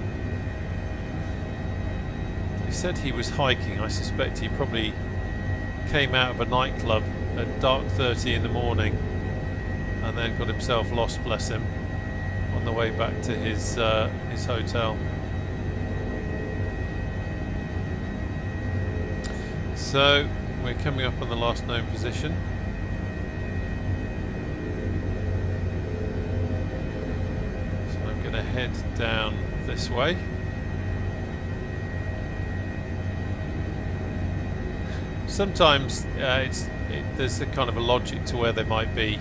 He said he was hiking. I suspect he probably came out of a nightclub at dark 30 in the morning and then got himself lost, bless him, on the way back to his hotel. So we're coming up on the last known position. So I'm going to head down this way. Sometimes there's a kind of a logic to where they might be,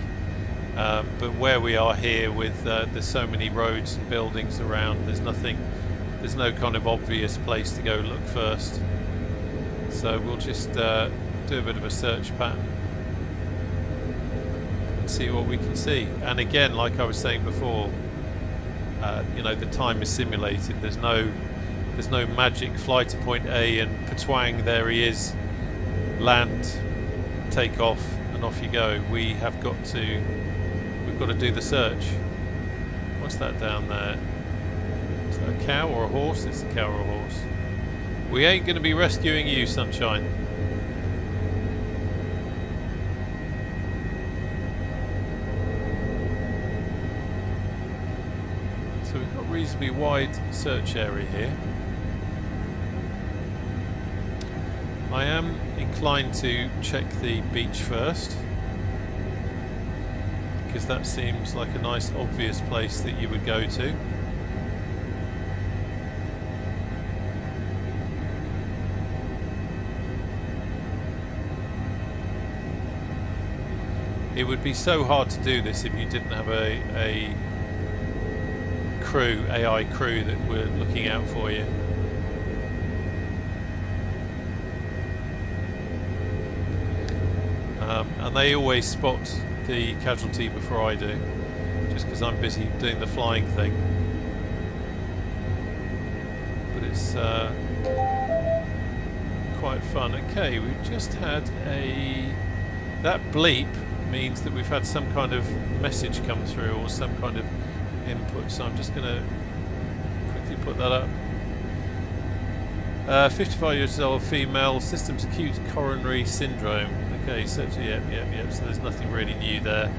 but where we are here with there's so many roads and buildings around, there's no kind of obvious place to go look first. So we'll just do a bit of a search pattern and see what we can see. And again, like I was saying before, you know, the time is simulated. There's no magic fly to point A and patwang, there he is, land, take off, and off you go. We've got to do the search. What's that down there? Is that a cow or a horse? It's a cow or a horse. We ain't going to be rescuing you, sunshine. So we've got a reasonably wide search area here. I am inclined to check the beach first, because that seems like a nice obvious place that you would go to. It would be so hard to do this if you didn't have a crew, AI crew, that were looking out for you. And they always spot the casualty before I do, just because I'm busy doing the flying thing. But it's quite fun. Okay, we've just had that bleep means that we've had some kind of message come through or some kind of input, so I'm just going to quickly put that up. 55 years old female, systems acute coronary syndrome. Okay, so yep, so there's nothing really new there.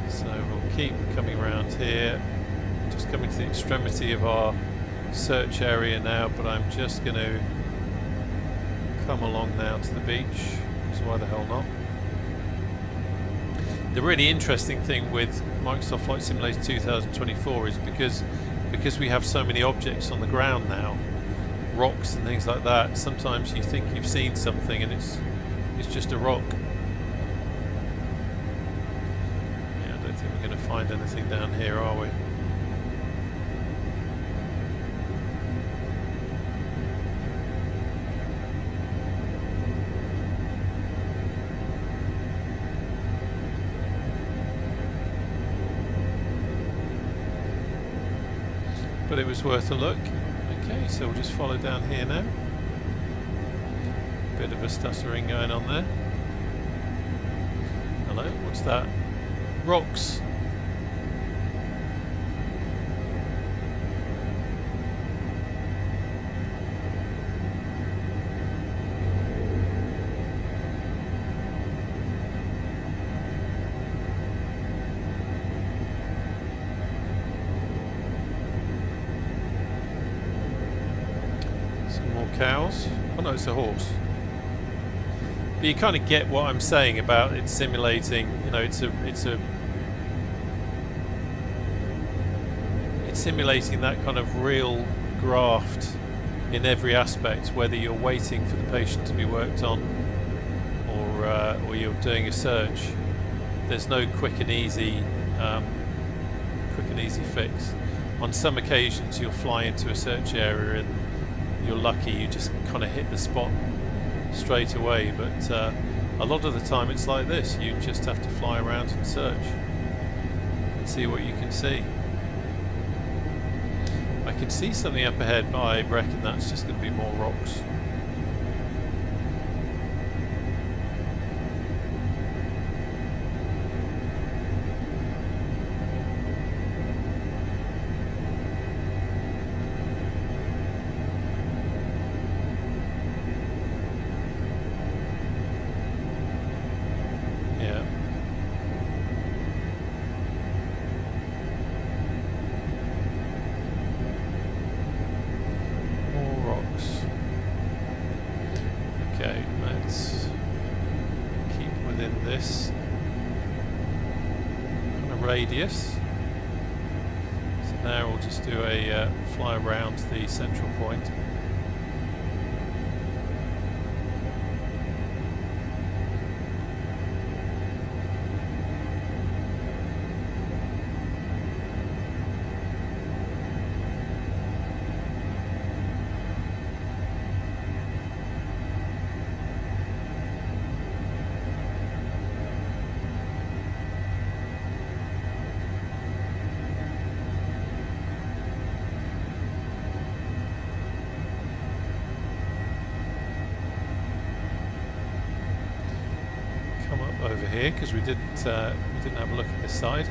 So we'll keep coming around here, just coming to the extremity of our search area now, but I'm just going to come along now to the beach, because why the hell not? The really interesting thing with Microsoft Flight Simulator 2024 is because we have so many objects on the ground now, rocks and things like that, sometimes you think you've seen something and it's just a rock. Yeah, I don't think we're going to find anything down here, are we? But it was worth a look. Okay, so we'll just follow down here now. Bit of a stuttering going on there. Hello, what's that? Rocks. Cows. Oh no, it's a horse. But you kind of get what I'm saying about it simulating. You know, it's simulating that kind of real graft in every aspect. Whether you're waiting for the patient to be worked on, or you're doing a search, there's no quick and easy fix. On some occasions, you'll fly into a search area and you're lucky, you just kind of hit the spot straight away, but a lot of the time it's like this. You just have to fly around and search and see what you can see. I can see something up ahead, but I reckon that's just going to be more rocks. radius. So now we'll just do a fly around the central point. Over here because we didn't have a look at this side.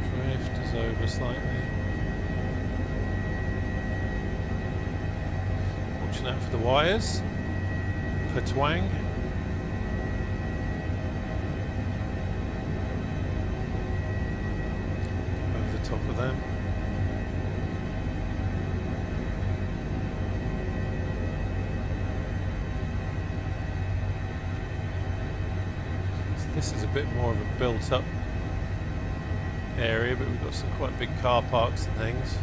Drift is over slightly. Watching out for the wires. Patwang. Top of them. So this is a bit more of a built up area, but we've got some quite big car parks and things.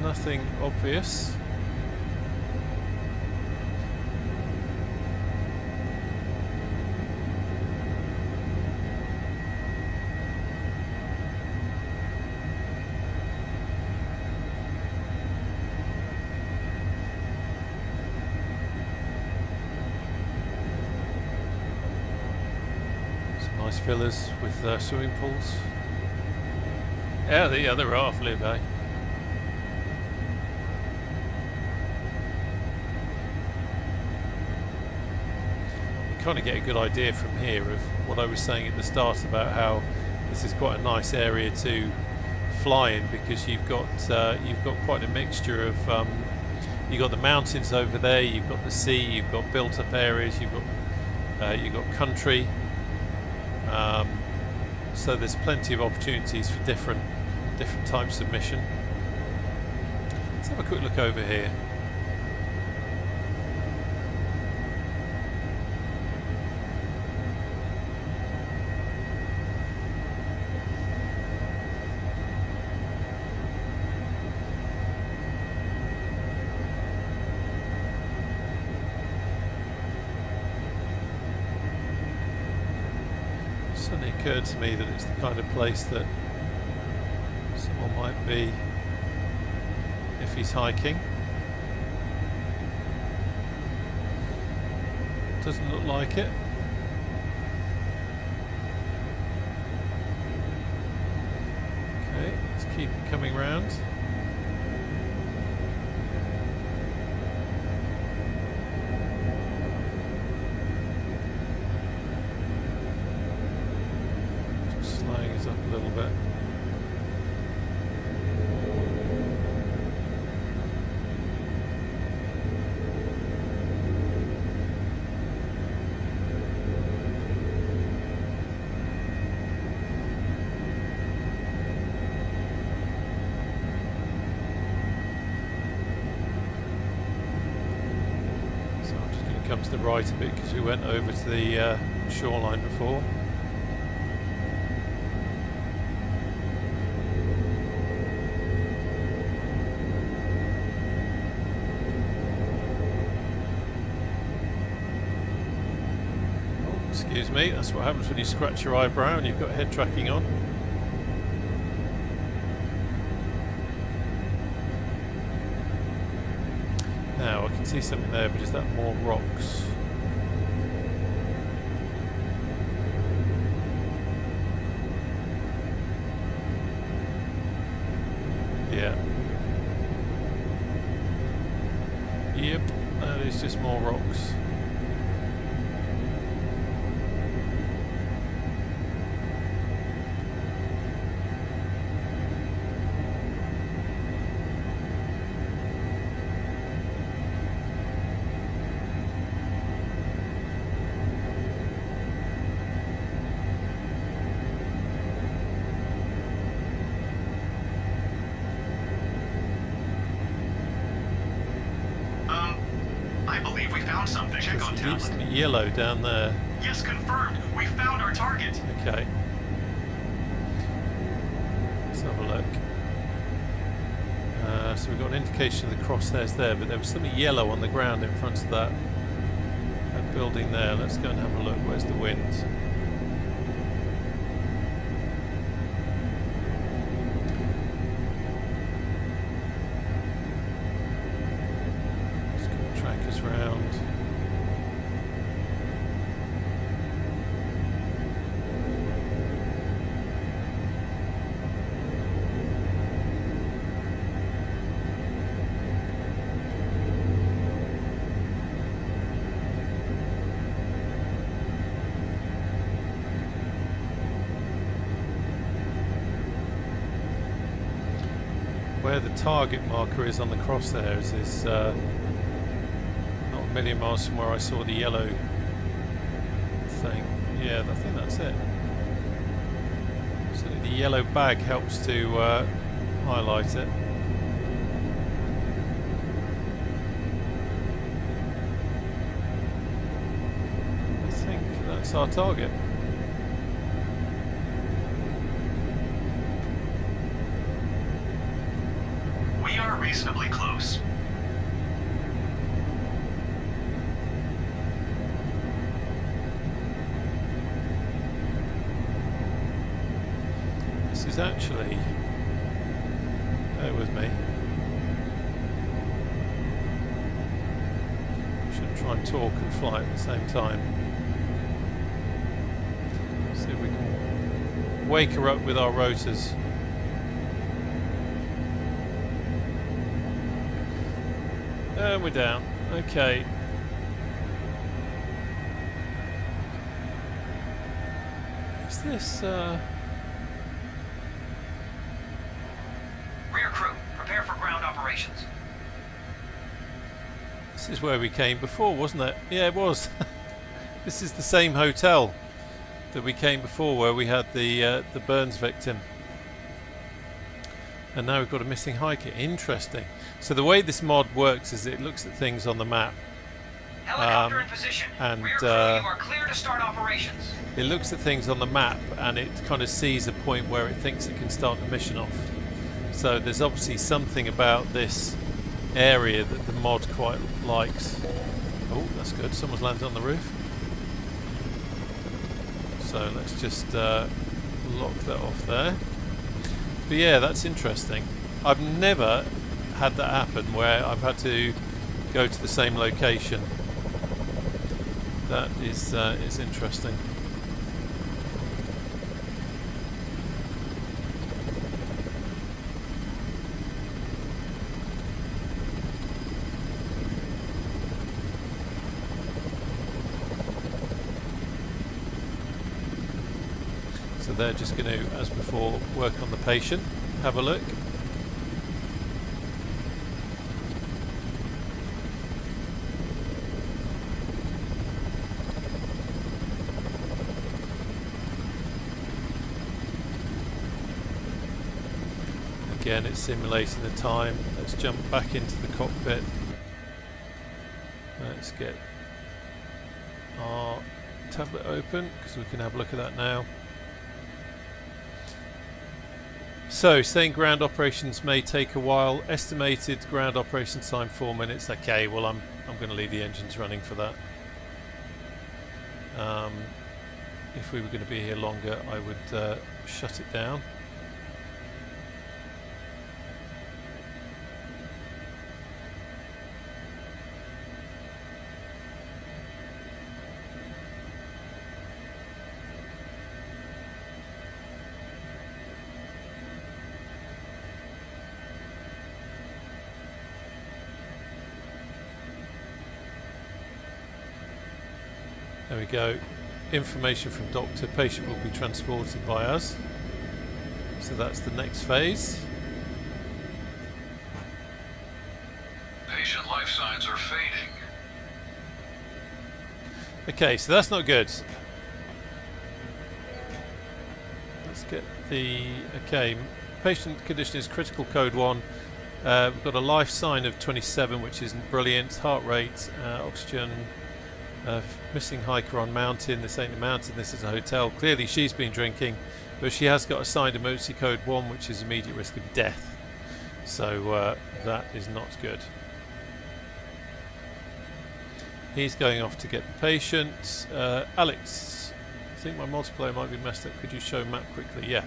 Nothing obvious. Nice villas with swimming pools. Yeah, the other RAF live, eh? You kind of get a good idea from here of what I was saying at the start about how this is quite a nice area to fly in, because you've got quite a mixture of you've got the mountains over there, you've got the sea, you've got built-up areas, you've got country. So there's plenty of opportunities for different types of mission. Let's have a quick look over here. Suddenly occurred to me that it's the kind of place that someone might be if he's hiking. Doesn't look like it. Okay, let's keep it coming round. Up a little bit. So I'm just going to come to the right a bit because we went over to the shoreline before. Excuse me, that's what happens when you scratch your eyebrow and you've got head tracking on. Now I can see something there, but is that more rocks? Yeah. Yep, that is just more rocks. found something. Check on It needs to tablet. be yellow down there. Yes, confirmed. We found our target. Okay. Let's have a look. So we've got an indication of the crosshairs there, but there was something yellow on the ground in front of that building there. Let's go and have a look. Where's the wind? Just going to track us round. Where the target marker is on the crosshairs is not a million miles from where I saw the yellow thing. Yeah, I think that's it. So the yellow bag helps to highlight it. I think that's our target. We are reasonably close. This is actually, bear with me, should try and talk and fly at the same time. See if we can wake her up with our rotors. And we're down. Okay. Is this Rear crew, prepare for ground operations. This is where we came before, wasn't it? Yeah, it was. This is the same hotel that we came before, where we had the burns victim. And now we've got a missing hiker. Interesting. So the way this mod works is it looks at things on the map. Helicopter in position. and, Rear crew, you are clear to start operations. It looks at things on the map and it kind of sees a point where it thinks it can start the mission off. So there's obviously something about this area that the mod quite likes. Oh, that's good. Someone's landed on the roof. So let's just lock that off there. But yeah, that's interesting. I've never had that happen where I've had to go to the same location. That is interesting. So they're just going to, as before, work on the patient. Have a look. Again, it's simulating the time. Let's jump back into the cockpit. Let's get our tablet open because we can have a look at that now. So, saying ground operations may take a while. Estimated ground operations time 4 minutes. Okay, well I'm going to leave the engines running for that. If we were going to be here longer, I would shut it down. There we go. Information from doctor. Patient will be transported by us. So that's the next phase. Patient life signs are fading. Okay, so that's not good. Let's get the... Okay, patient condition is critical code 1. We've got a life sign of 27, which isn't brilliant. Heart rate, oxygen, missing hiker on mountain. This ain't a mountain, this is a hotel. Clearly she's been drinking, but she has got assigned emergency code 1, which is immediate risk of death. So that is not good. He's going off to get the patient. Alex, I think my multiplayer might be messed up. Could you show map quickly? Yeah.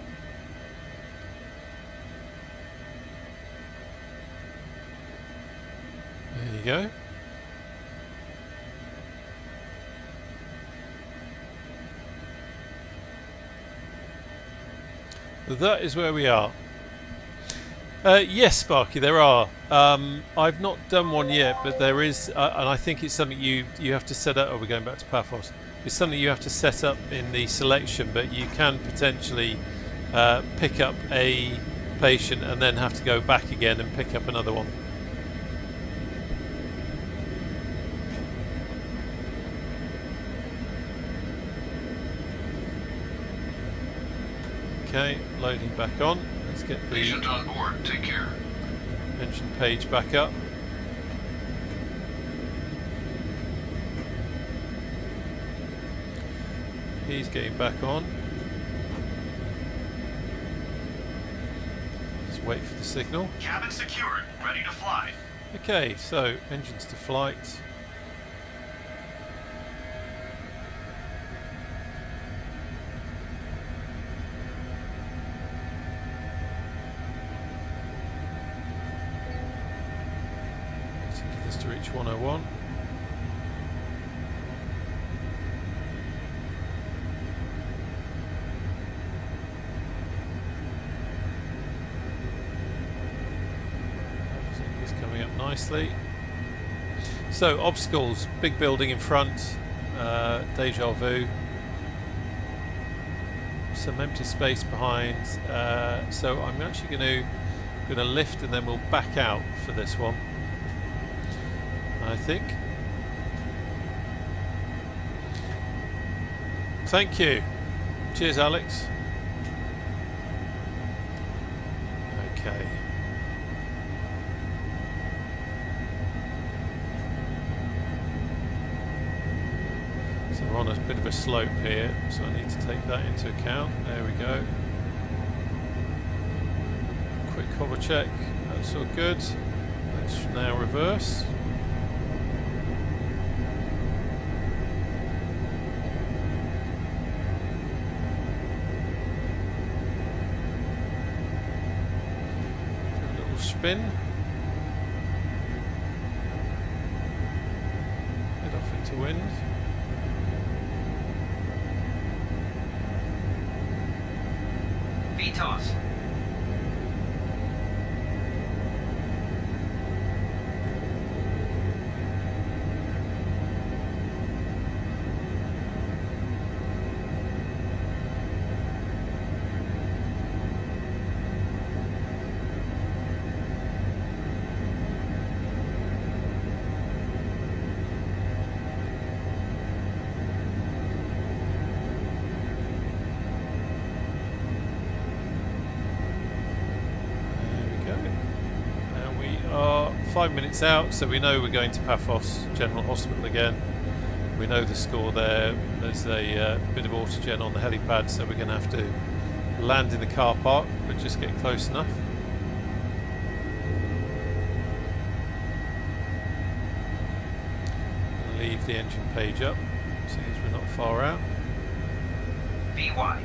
There you go. That is where we are. Yes, Sparky, there are. I've not done one yet, but there is, and I think it's something you have to set up. Oh, we're going back to Paphos. It's something you have to set up in the selection, but you can potentially pick up a patient and then have to go back again and pick up another one. Okay, loading back on. Let's get the Patient on board. Take care. engine page back up. He's getting back on. Just wait for the signal. Cabin secured. Ready to fly. Okay, so engines to flight. Let's to reach 101. Coming up nicely. So obstacles, big building in front, deja vu, some empty space behind, so I'm actually going to lift and then we'll back out for this one, I think. Thank you. Cheers, Alex. Okay. So we're on a bit of a slope here, so I need to take that into account. There we go. Quick hover check. That's all good. Let's now reverse. Spin. Head off into wind. VTOS. There we go. Now we are 5 minutes out, so we know we're going to Paphos General Hospital again. We know the score there. There's a bit of autogen on the helipad, so we're going to have to land in the car park, but just get close enough. Leave the engine page up, seeing as we're not far out. VY.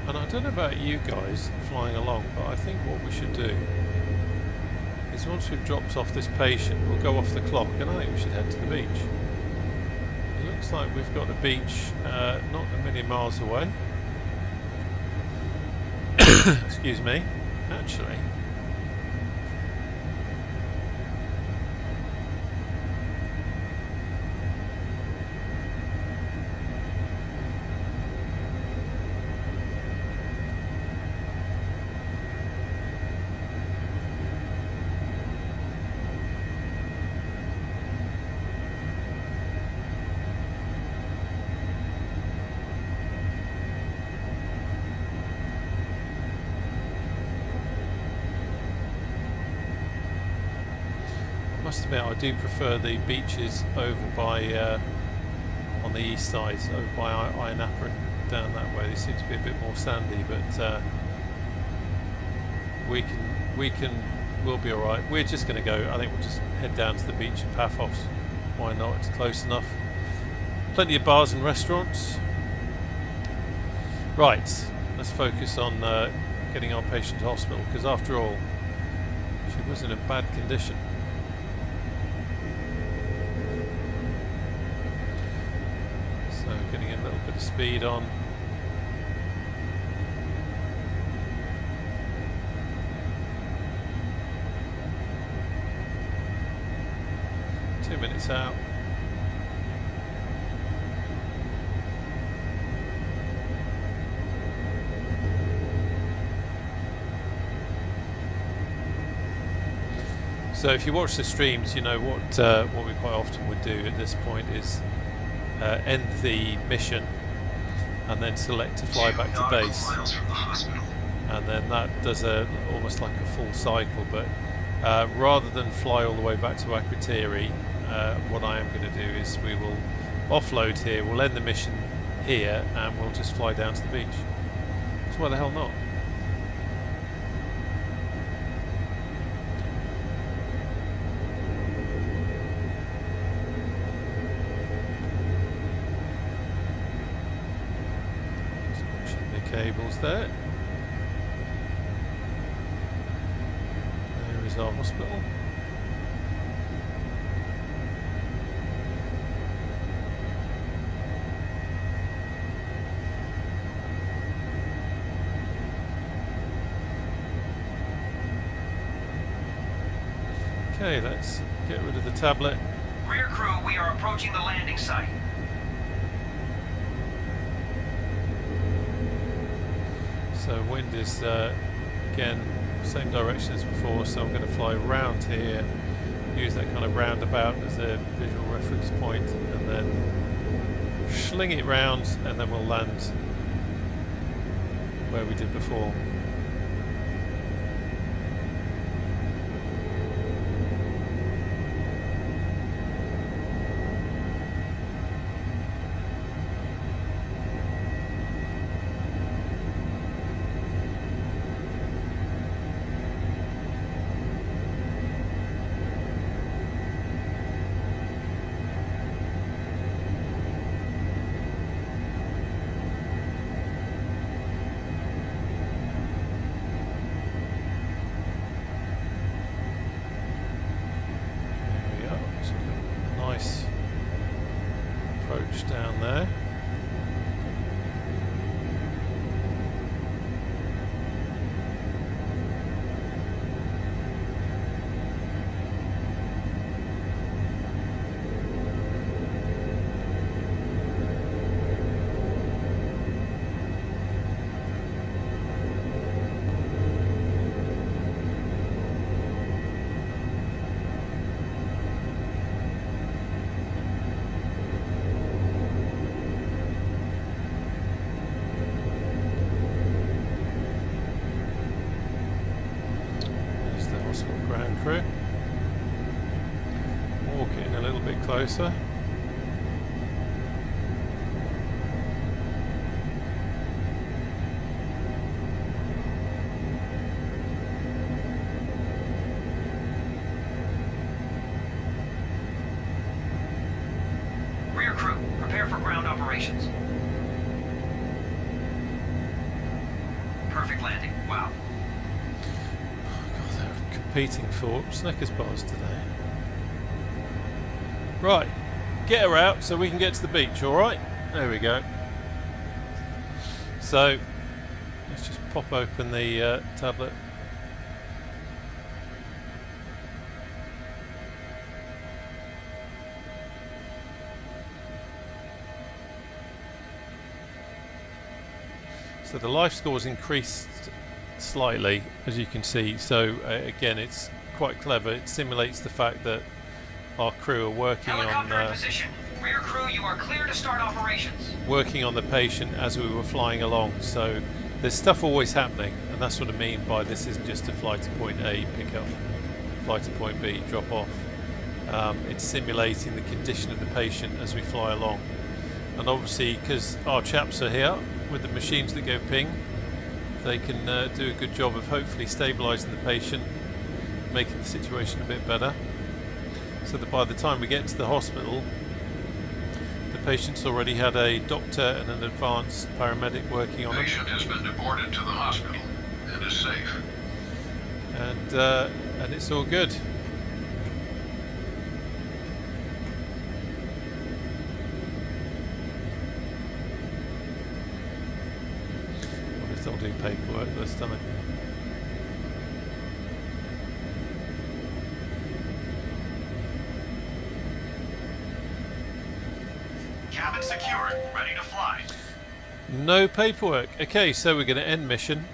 And I don't know about you guys flying along, but I think what we should do is once we've dropped off this patient, we'll go off the clock, and I think we should head to the beach. It looks like we've got a beach not a million miles away. Excuse me. Actually, must admit, I do prefer the beaches over by on the east side, over by Ironapa and down that way. They seem to be a bit more sandy, but we'll be all right. We're just going to go. I think we'll just head down to the beach at Paphos. Why not? It's close enough. Plenty of bars and restaurants. Right, let's focus on getting our patient to hospital, because after all, she was in a bad condition. So getting a little bit of speed on. Two minutes out. So if you watch the streams, you know what we quite often would do at this point is end the mission and then select to fly back to base, and then that does almost like a full cycle. But rather than fly all the way back to Akrotiri, what I am going to do is we will offload here, we'll end the mission here, and we'll just fly down to the beach. So why the hell not? Cables there. There is our hospital. Okay, let's get rid of the tablet. Rear crew, we are approaching the landing site. So wind is again same direction as before, so I'm going to fly round here, use that kind of roundabout as a visual reference point, and then sling it round, and then we'll land where we did before. Down there. Crew. Walk in a little bit closer. Rear crew, prepare for ground operations. Perfect landing. Wow. Competing for Snickers bars today. Right, get her out so we can get to the beach, alright? There we go. So, let's just pop open the tablet. So the life score's increased slightly, as you can see. So again, it's quite clever. It simulates the fact that our crew are working Helicopter in position. Rear crew, you are clear to start operations. Working on the patient as we were flying along. So there's stuff always happening, and that's what I mean by this isn't just a fly to point A, pick up, fly to point B, drop off. it's simulating the condition of the patient as we fly along. And obviously, because our chaps are here with the machines that go ping, they can do a good job of hopefully stabilising the patient, making the situation a bit better, so that by the time we get to the hospital, the patient's already had a doctor and an advanced paramedic working on The him. patient has been deported to the hospital and is safe. And it's all good. At least I'll do paperwork this time. Cabin secured. Ready to fly. No paperwork. Okay, so we're going to end mission.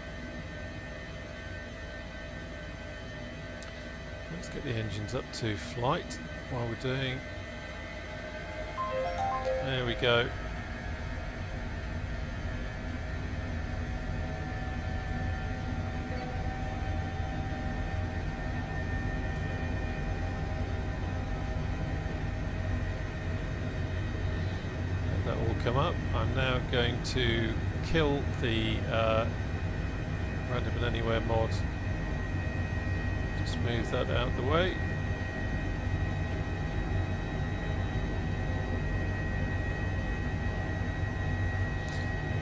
Let's get the engines up to flight while we're doing. There we go. That will come up. I'm now going to kill the random and anywhere mod. Just move that out of the way.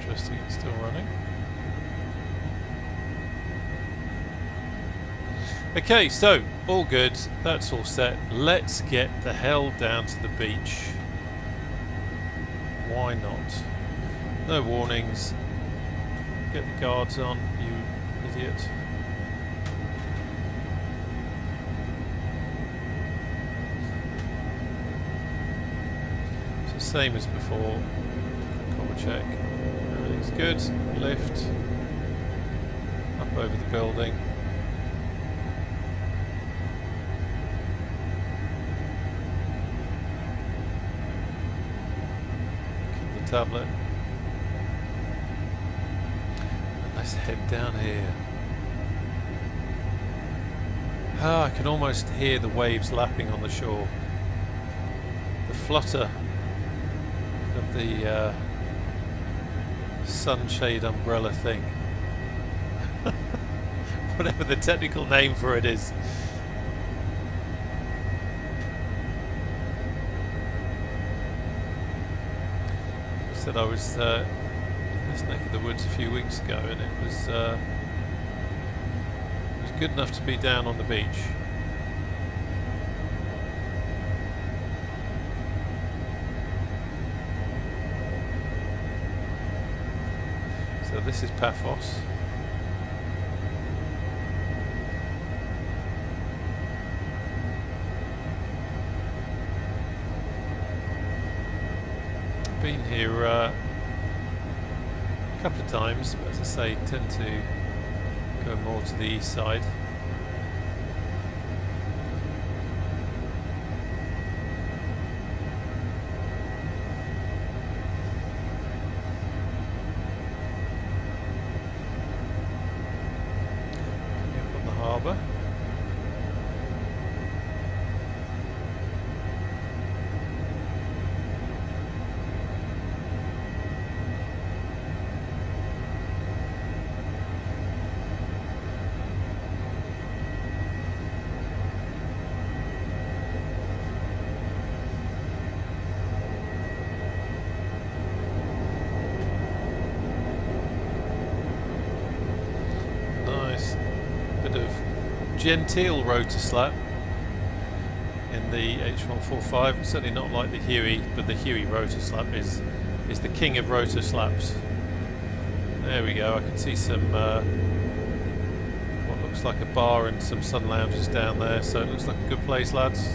Interesting, it's still running. Okay, so all good. That's all set. Let's get the hell down to the beach. Why not? No warnings. Get the guards on, you idiot. It's the same as before. Comma check. Everything's good. Lift. Up over the building. Tablet. And let's head down here. Ah, I can almost hear the waves lapping on the shore. The flutter of the sunshade umbrella thing. Whatever the technical name for it is. I was in this neck of the woods a few weeks ago, and it was good enough to be down on the beach. So this is Paphos. Been here a couple of times, but as I say, tend to go more to the east side. Coming up on the harbour. Genteel rotor slap in the H145. Certainly not like the Huey, but the Huey rotor slap is the king of rotor slaps. There we go. I can see some what looks like a bar and some sun lounges down there, so it looks like a good place, lads.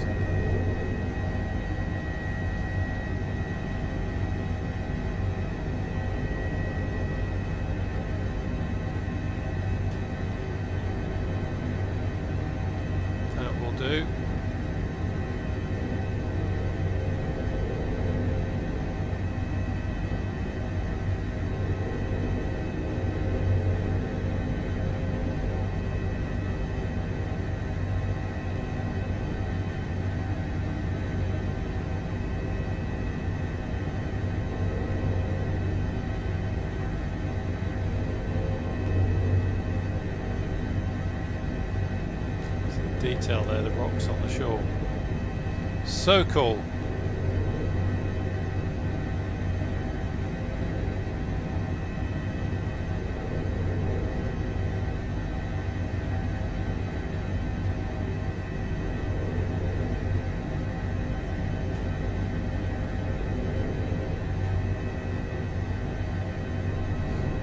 Do. detail there, the rocks on the shore. So cool.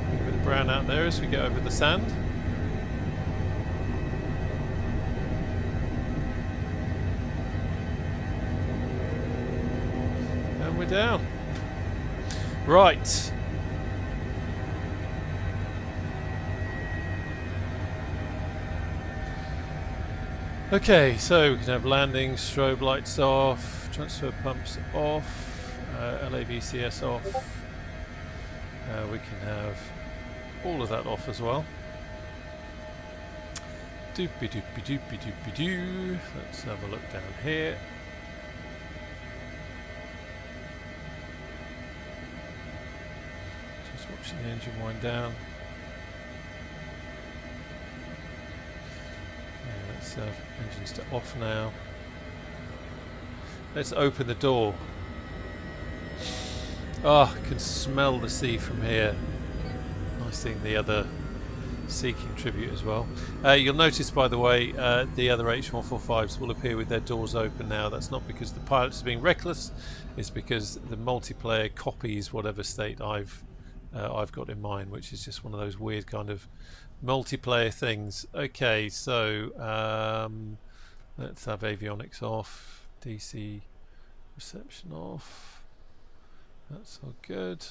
A bit of brown out there as we get over the sand. We're down. Right. Okay, so we can have landing, strobe lights off, transfer pumps off, LAVCS off. We can have all of that off as well. Doopy doopy doopy doopy doo. Let's have a look down here. Watching the engine wind down. Yeah, let's have engines to off now. Let's open the door. Oh, I can smell the sea from here. Nice thing the other sea can contribute as well. You'll notice, by the way, the other H145s will appear with their doors open now. That's not because the pilots are being reckless. It's because the multiplayer copies whatever state I've got in mind, which is just one of those weird kind of multiplayer things. Okay, so let's have avionics off, DC reception off. That's all good.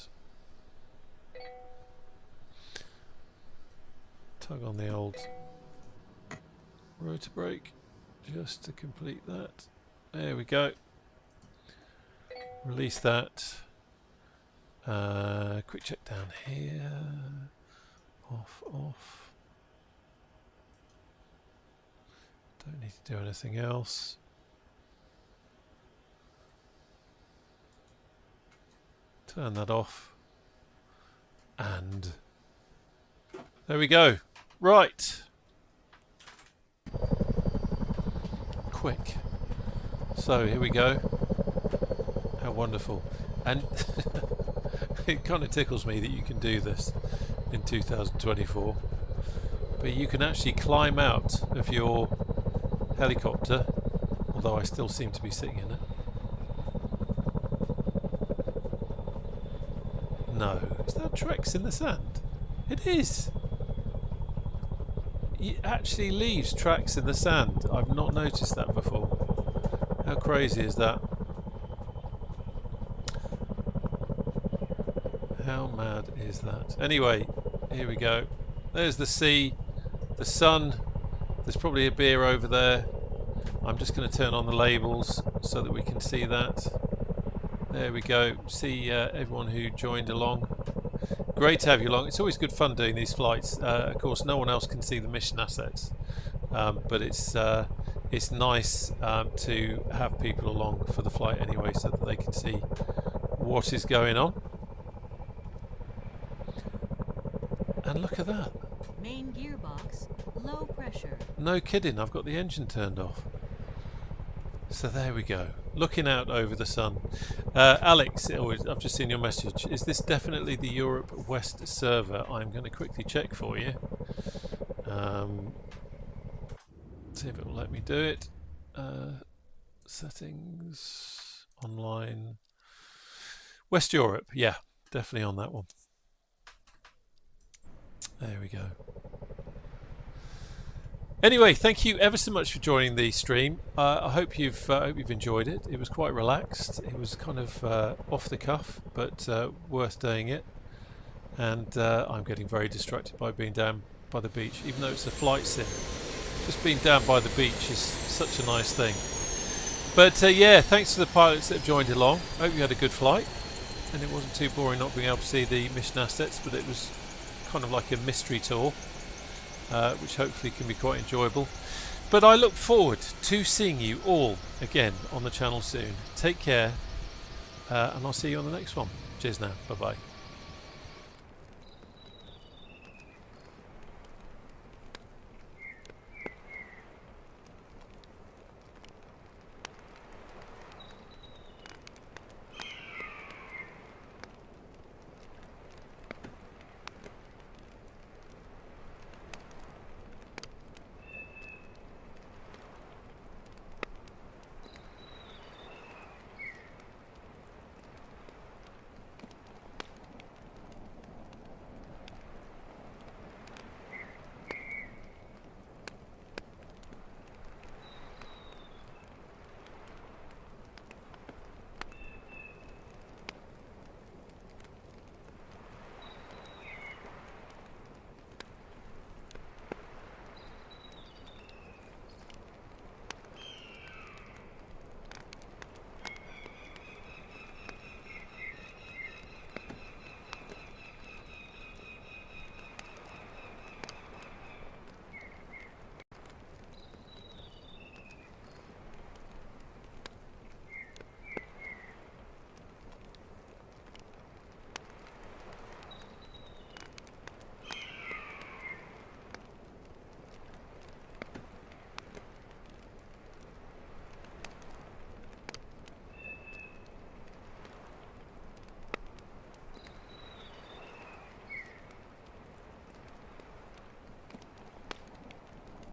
Tug on the old rotor brake just to complete that. There we go. Release that. Quick check down here. Off, off. Don't need to do anything else. Turn that off. And there we go. Right. Quick. So here we go. How wonderful. And it kind of tickles me that you can do this in 2024, but you can actually climb out of your helicopter, although I still seem to be sitting in it. No, is that tracks in the sand? It is. It actually leaves tracks in the sand. I've not noticed that before. How crazy is that? How mad is that? Anyway, here we go. There's the sea, the sun. There's probably a beer over there. I'm just going to turn on the labels so that we can see that. There we go. See everyone who joined along. Great to have you along. It's always good fun doing these flights. Of course, no one else can see the mission assets, but it's nice to have people along for the flight anyway, so that they can see what is going on. And look at that. Main gearbox, low pressure. No kidding, I've got the engine turned off. So there we go. Looking out over the sun. Alex, I've just seen your message. Is this definitely the Europe West server? I'm going to quickly check for you. See if it will let me do it. Settings, online. West Europe, yeah, definitely on that one. There we go. Anyway, thank you ever so much for joining the stream. I hope you've enjoyed it. It was quite relaxed. It was kind of off the cuff, but worth doing it. And I'm getting very distracted by being down by the beach, even though it's a flight sim. Just being down by the beach is such a nice thing. But yeah, thanks to the pilots that have joined along. I hope you had a good flight, and it wasn't too boring not being able to see the mission assets, but it was kind of like a mystery tour, which hopefully can be quite enjoyable. But I look forward to seeing you all again on the channel soon. Take care, and I'll see you on the next one. Cheers now. Bye bye.